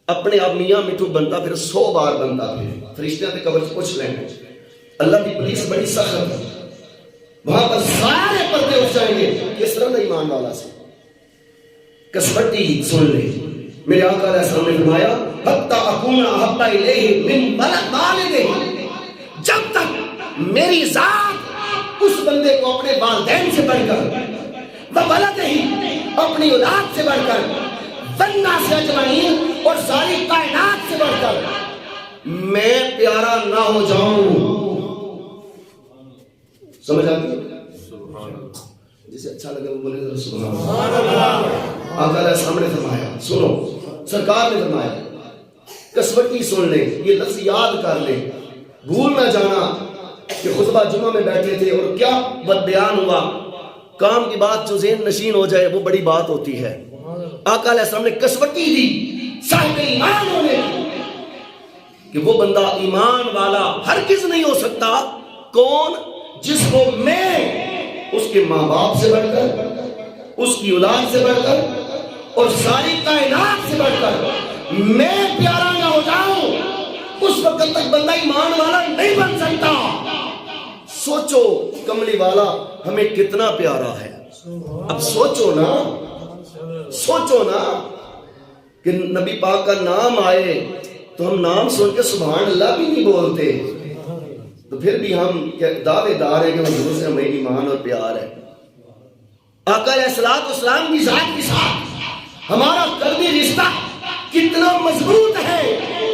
اپنے آپ میاں مٹھو بنتا پھر 100 بار بنتا پھر فرشتیاں تے قبر سے پوچھ لیں، اللہ کی پولیس بڑی سخت ہے، وہاں پر سارے پردے اٹھ جائیں گے، کس طرح دا ایمان والا سے کسبٹی ہی سن لے، میرے آقا علیہ السلام نے فرمایا حتی اکون احب الیہ من والدہ، جب تک میری ذات اس بندے کو اپنے والدین سے بڑھ کر، وولدہ اپنی اولاد سے بڑھ کر، والناس اجمعین اور ساری کائنات سے بڑھ کر میں پیارا نہ ہو جاؤں۔ سمجھ آتی ہے؟ جسے اچھا لگے وہ بولے ذرا سبحان اللہ۔ آقا علیہ السلام نے فرمایا، سنو سرکار نے فرمایا، کسوٹی سن لیں، یہ لفظ یاد کر لیں، بھول نہ جانا کہ خطبہ جمعہ میں بیٹھے تھے اور کیا بیان ہوا، کام کی بات جو ذہن نشین ہو جائے وہ بڑی بات ہوتی ہے۔ آقا علیہ السلام نے کسوٹی دی صاحب ایمان ہونے کہ وہ بندہ ایمان والا ہرگز نہیں ہو سکتا، کون؟ جس کو میں اس کے ماں باپ سے بڑھ کر، اس کی اولاد سے بڑھ کر اور ساری کائنات سے بڑھ کر میں پیارا نہ ہو جاؤں، اس وقت تک بندہ ایمان والا نہیں بن سکتا۔ سوچو کملی والا ہمیں کتنا پیارا ہے، اب سوچو نا کہ نبی پاک کا نام آئے تو ہم نام سن کے سبحان اللہ بھی نہیں بولتے، تو پھر بھی ہم دعوے دار ہیں کہ حضور سے ہمیں ایمان اور پیار ہے۔ آقا علیہ السلام کی ذات کے ساتھ ہمارا قلبی رشتہ کتنا مضبوط ہے،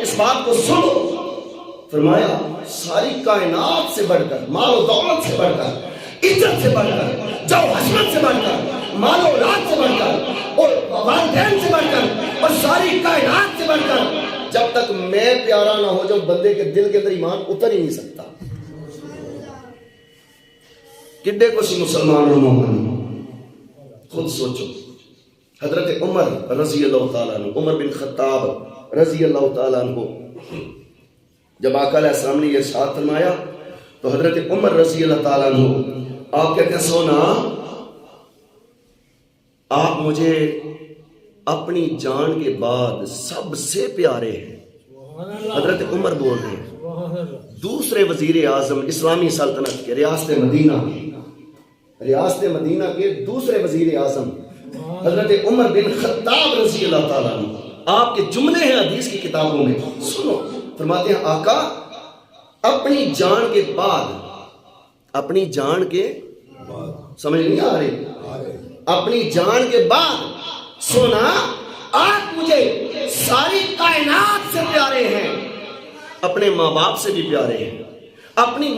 اس بات کو سنو۔ فرمایا ساری کائنات سے بڑھ کر، مال و دولت سے بڑھ کر، عزت سے بڑھ کر، جو حسنت سے بڑھ کر، مال و اولاد سے بڑھ کر اور والدین سے بڑھ کر اور ساری کائنات سے بڑھ کر، جب تک میں پیارا نہ ہو جاؤں بندے کے دل کے اندر ایمان اتر ہی نہیں سکتا۔ کڈے کو سی مسلمان اور مومن، خود سوچو۔ حضرت عمر رضی اللہ تعالیٰ عنہ، عمر بن خطاب رضی اللہ تعالیٰ عنہ، جب آقا علیہ السلام نے یہ ارشاد فرمایا تو حضرت عمر رضی اللہ تعالیٰ عنہ آپ کہتے ہیں سونا آپ مجھے اپنی جان کے بعد سب سے پیارے ہیں۔ حضرت عمر بول رہے ہیں، دوسرے وزیر اعظم اسلامی سلطنت کے ریاست مدینہ کے دوسرے وزیر اعظم حضرت عمر بن خطاب رضی اللہ تعالیٰ عنہ، آپ کے جملے ہیں حدیث کی کتابوں میں، سنو، فرماتے ہیں آقا اپنی جان کے بعد، اپنی جان کے سمجھ نہیں آ رہی، اپنی جان کے بعد سونا آپ مجھے ساری کائنات سے پیارے ہیں، اپنے ماں باپ سے بھی پیارے ہیں، اپنی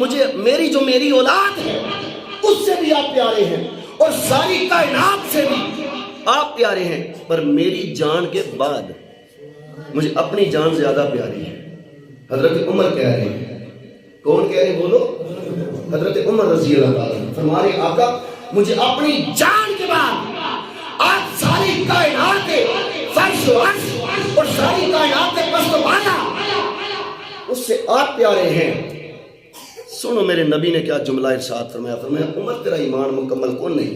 میری اولاد ہے اس سے بھی آپ پیارے ہیں اور ساری کائنات سے بھی آپ پیارے ہیں، پر میری جان کے بعد مجھے اپنی جان زیادہ پیاری ہے۔ حضرت عمر کہہ رہے ہیں، کون کہہ رہے ہیں بولو؟ حضرت عمر رضی اللہ عنہ فرما رہے آقا مجھے اپنی جان کے بعد آپ ساری کائنات فرش و عرش اور ساری کائنات پست و بالا اس سے آپ پیارے ہیں۔ سنو میرے نبی نے کیا جملہ ارشاد فرمایا، فرمایا عمر تیرا ایمان مکمل کون نہیں؟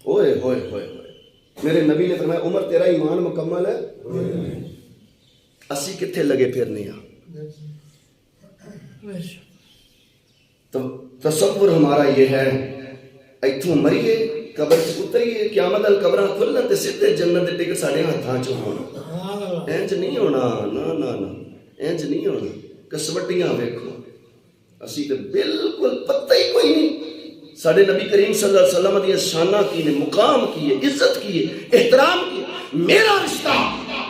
ہوئے ہوئے ہوئے میرے نبی نے فرمایا عمر تیرا ایمان مکمل ہے، اسی کتھے لگے پھرنے ہاں۔ تو تصور ہمارا یہ ہے ایتھوں مریے قبر چ اتریے قیامت ال قبراں کھلن تے سیدھے جنت دے ٹکٹ ساڈے ہتھاں چ ہون. انج نہیں ہونا، نا نا نا انج نہیں ہونا. کسوٹیاں ویکھو اسی تے بالکل پتہ ہی کوئی نہیں ساڈے نبی کریم صلی اللہ علیہ وسلم دی شاناں کی نے، مقام کی ہے، عزت کی ہے، احترام کی ہے. میرا رشتہ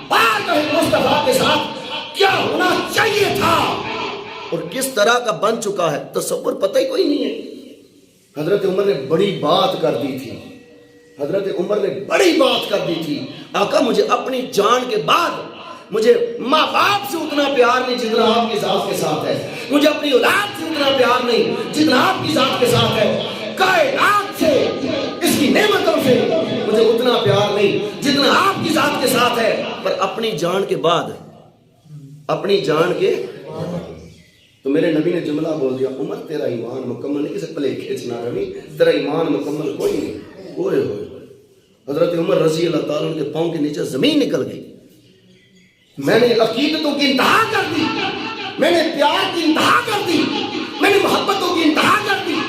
بارگاہ مصطفیٰ کے ساتھ کیا ہونا چاہیے تھا اور کس طرح کا بن چکا ہے تصور پتہ ہی کوئی نہیں ہے. حضرت عمر نے بڑی بات کر دی تھی، حضرت عمر نے بڑی بات کر دی تھی. آقا مجھے اپنی جان کے بعد مجھے ماں باپ سے اتنا پیار نہیں جتنا آپ کی ذات کے ساتھ ہے، مجھے اپنی اولاد سے اتنا پیار نہیں جتنا آپ کی ذات کے ساتھ ہے، کائنات سے اس کی نعمتوں سے مجھے اتنا پیار نہیں جتنا آپ کی ذات کے ساتھ ہے. پر اپنی جان کے بعد، اپنی جان کے تو میرے نبی نے جملہ بول دیا، عمر تیرا ایمان مکمل نہیں، کسی پلے کھینچنا روی، تیرا ایمان مکمل کوئی نہیں. ہوئے ہوئے حضرت عمر رضی اللہ تعالیٰ عنہ کے پاؤں کے نیچے زمین نکل گئی. میں نے عقیدتوں کی انتہا کر دی، میں نے پیار کی انتہا کر دی، میں نے محبتوں کی انتہا کر دی.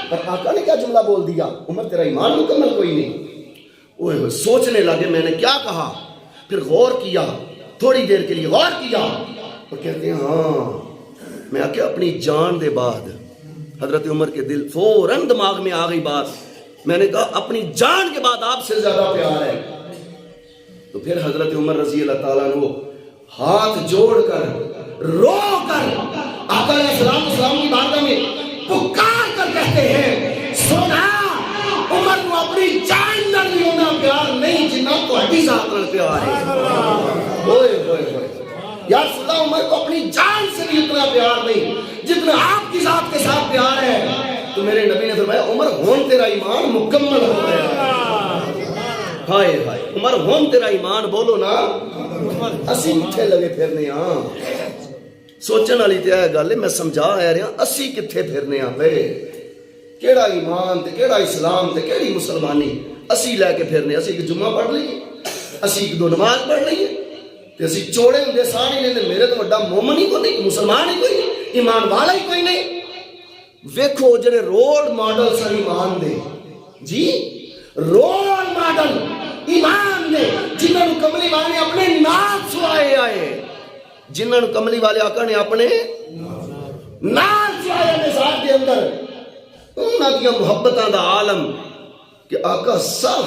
پر آقا نے کیا جملہ بول دیا، عمر تیرا ایمان مکمل کوئی نہیں. اوئے ہوئے سوچنے لگے میں نے کیا کہا، پھر غور کیا، تھوڑی دیر کے لیے غور کیا اور کہتے ہیں ہاں میں آکے اپنی جان دے بعد. حضرت عمر کے دل فوراً دماغ میں آ گئی بات. میں نے کہا اپنی جان کے بعد آپ سے زیادہ پیار ہے. تو پھر حضرت عمر رضی اللہ تعالیٰ عنہ ہاتھ جوڑ کر رو کر آقا علیہ السلام کی بارگاہ میں پکار کر کہتے ہیں سونا عمر کو اپنی جان نال نہیں ہونا پیار نہیں جنہ تہاڈی ذات نال پیار ہے. ہوئے ہوئے ہوئے یا رسول اللہ عمر کو اپنی جان سے بھی اتنا پیار نہیں جتنا آپ کی ذات کے ساتھ پیار ہے. تو میرے نبی نے فرمایا عمر ہون تیرا ایمان مکمل ہو گیا. ہائے ہائے عمر ہون تیرا ایمان بولو نا. اسی کتھے لگے پھرنے ہاں، سوچن والی تے ہے گل میں سمجھا آ رہا اسی کتھے پھرنے ہاں پہ. کیڑا ایمان تے کیڑا اسلام تے کیڑی مسلمانی اسی لے کے پھرنے. اسی ایک جمعہ پڑھ لئیے، اسی ایک دو نماز پڑھ لئیے تے اسی چوڑے ہوندے سارے نے میرے تو بڑا مومن ہی کوئی نہیں، مسلمان ہی کوئی نہیں، ایمان والا ہی کوئی نہیں. ویکھو جڑے رول ماڈل سن ایمان دے، جی رول ماڈل ایمان دے جنہاں نوں کملی والے نے اپنے نام سوائے آئے، جنہاں نوں کملی والے آقا نے اپنے نام سوائے مزاج دے اندر انہاں دی محبتاں دا عالم کہ آقا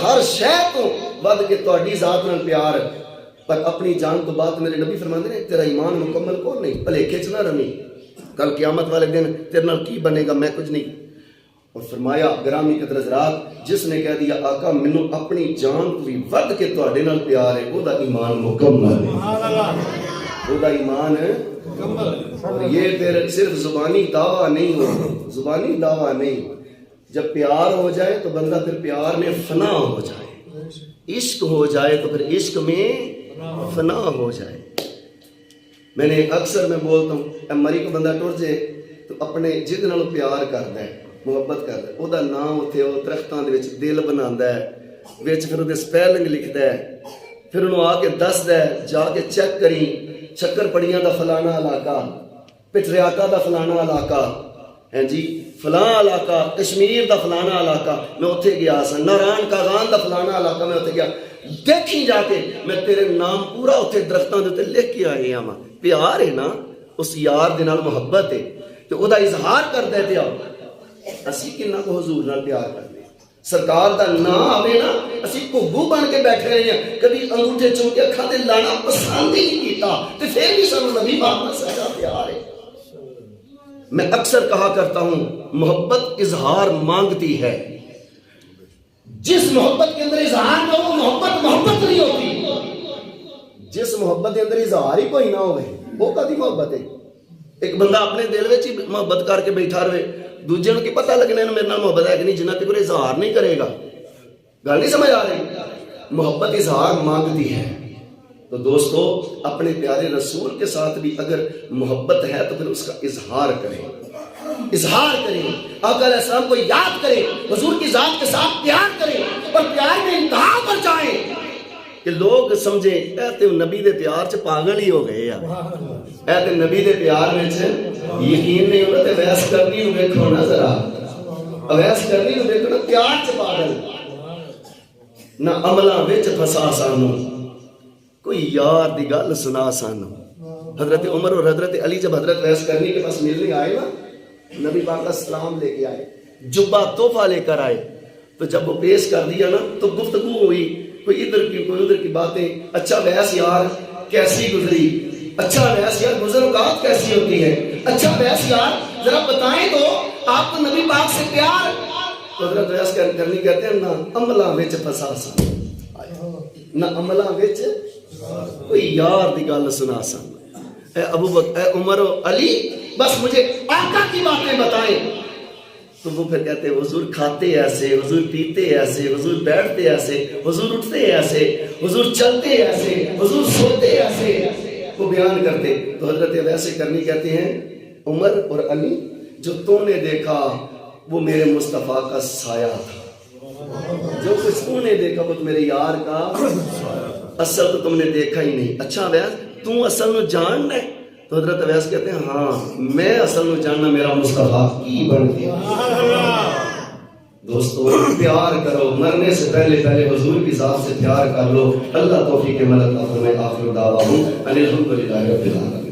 ہر شے تو ود کے تہاڈی ذات نال پیار. پر اپنی جان تو بات میرے نبی فرماندے نے تیرا ایمان مکمل کون نہیں، بھلیکے چ نہ رمی، کل قیامت والے دن تیرے نال کی بنے گا میں کچھ نہیں. اور فرمایا گرامی قدر حضرات جس نے کہہ دیا آقا مینوں اپنی جان تو بھی ود کے تہاڈے نال پیار ہے، او دا ایمان مکمل ہے، او دا ایمان مکمل ہے. اور یہ پھر صرف زبانی دعویٰ نہیں ہو، زبانی دعویٰ نہیں. جب پیار ہو جائے تو بندہ پھر پیار میں فنا ہو جائے، عشق ہو جائے تو پھر عشق میں فنا ہو جائے. میں نے اکثر میں بولتا ہوں مری کو بندہ ٹر جائے تو اپنے جد نال پیار کردا ہے، محبت کردا ہے، او دا نام اتھے او درختاں دے وچ دل بناندا ہے، وچ پھر او دے سپیلنگ لکھدا ہے، پھر انہوں آ کے دسدا ہے جا کے چیک کری چکر پڑیاں دا فلانا علاقہ، پٹریاکا دا فلانا علاقہ، ہیں جی فلاں علاقہ، کشمیر دا فلانا علاقہ میں اتھے گیا سا، ناران کاغان دا فلانا علاقہ میں اتھے گیا. دیکھی جا کے میں تیرے نام پورا اتھے درختاں دے تے لکھ کے آئے ہاں. پیار ہے نا، اس یار دے نال محبت ہے تو او دا اظہار کردا ہے. تے اسی کنا کو حضور نال پیار کردے، سرکار دا نام آوے نا اسی گھگو بن کے بیٹھے رہے ہیں، کبھی انگوٹھے چوم کے اکھاں تے لانا پسند ہی نہیں کیتا تے پھر بھی سانوں نبی پاک نال سچا پیار ہے. میں اکثر کہا کرتا ہوں محبت اظہار مانگتی ہے. جس محبت کے اندر اظہار نہ ہو محبت محبت نہیں ہوتی. جس محبت کے اندر اظہار ہی کوئی نہ ہوئے وہ کدی محبت ہے. ایک بندہ اپنے دل وچ ہی محبت کر کے بیٹھا رہے، دوجے نوں کی پتہ لگنے میرے نال محبت ہے کہ نہیں جنہ تک کوئی اظہار نہیں کرے گا. گل نہیں سمجھ آ رہی؟ محبت اظہار مانگتی ہے. تو دوستو اپنے پیارے رسول کے ساتھ بھی اگر محبت ہے تو پھر اس کا اظہار کریں، اظہار کریں، آقا علیہ السلام کو یاد کریں، حضور کی ذات کے ساتھ پیار کریں اور پیار میں انتہا پر جائیں کہ لوگ سمجھیں اے تے نبی دے پیار چ پاگل ہی ہو گئے اے تے نبی دے پیار میں یقین نہیں ہوتا تے ویس کرنی نو ویکھو نا ذرا، ویس کرنی نو ویکھو نا پیار چ پاگل. نہ عملاں وچ پھسا سانو، کوئی یار دی گل سنا سانو۔ حضرت عمر اور حضرت علی جب حضرت ویس کرنی کے پاس ملنے آئے نا، نبی پاک کا سلام لے کے آئے، جبہ تحفہ لے کر آئے، تو جب وہ پیش کر دیا نا تو گفتگو ہوئی، کوئی ادھر کی کوئی ادھر کی باتیں۔ اچھا ویس یار کیسی گزری، اچھا ویس یار گزروگات کیسی ہوتی ہے، اچھا ویس یار ذرا بتائیں تو آپ کو نبی پاک سے پیار۔ تو حضرت ویس کرنی کہتے ہیں نہ عملاں وچ پھسا سان، نہ عملاں وچ کوئی یار دی گل سنا سان۔ اے ابو بکر، اے عمر و علی، بس مجھے آقا کی باتیں بتائیں۔ تو وہ پھر کہتے ہیں حضور کھاتے ایسے، حضور پیتے ایسے، حضور بیٹھتے ایسے، حضور اٹھتے ایسے، حضور چلتے ایسے، حضور سوتے ایسے، وہ بیان کرتے۔ تو حضرت ویسے کرنی کہتے ہیں عمر اور علی، جو تو نے دیکھا وہ میرے مصطفیٰ کا سایہ تھا، جو کچھ تو نے دیکھا وہ میرے یار کا اصل تو تم نے دیکھا ہی نہیں۔ اچھا ویس تو اصل نو جان ہے؟ تو حضرت ویس کہتے ہیں ہاں میں اصل نو جاننا، میرا مصطفیٰ کی بن گیا۔ دوستو پیار کرو، مرنے سے پہلے حضور کی ذات سے پیار کر لو۔ اللہ توفیق مدد عطا فرمائے۔ آخر دعواہم ان الحمد للہ رب العالمین۔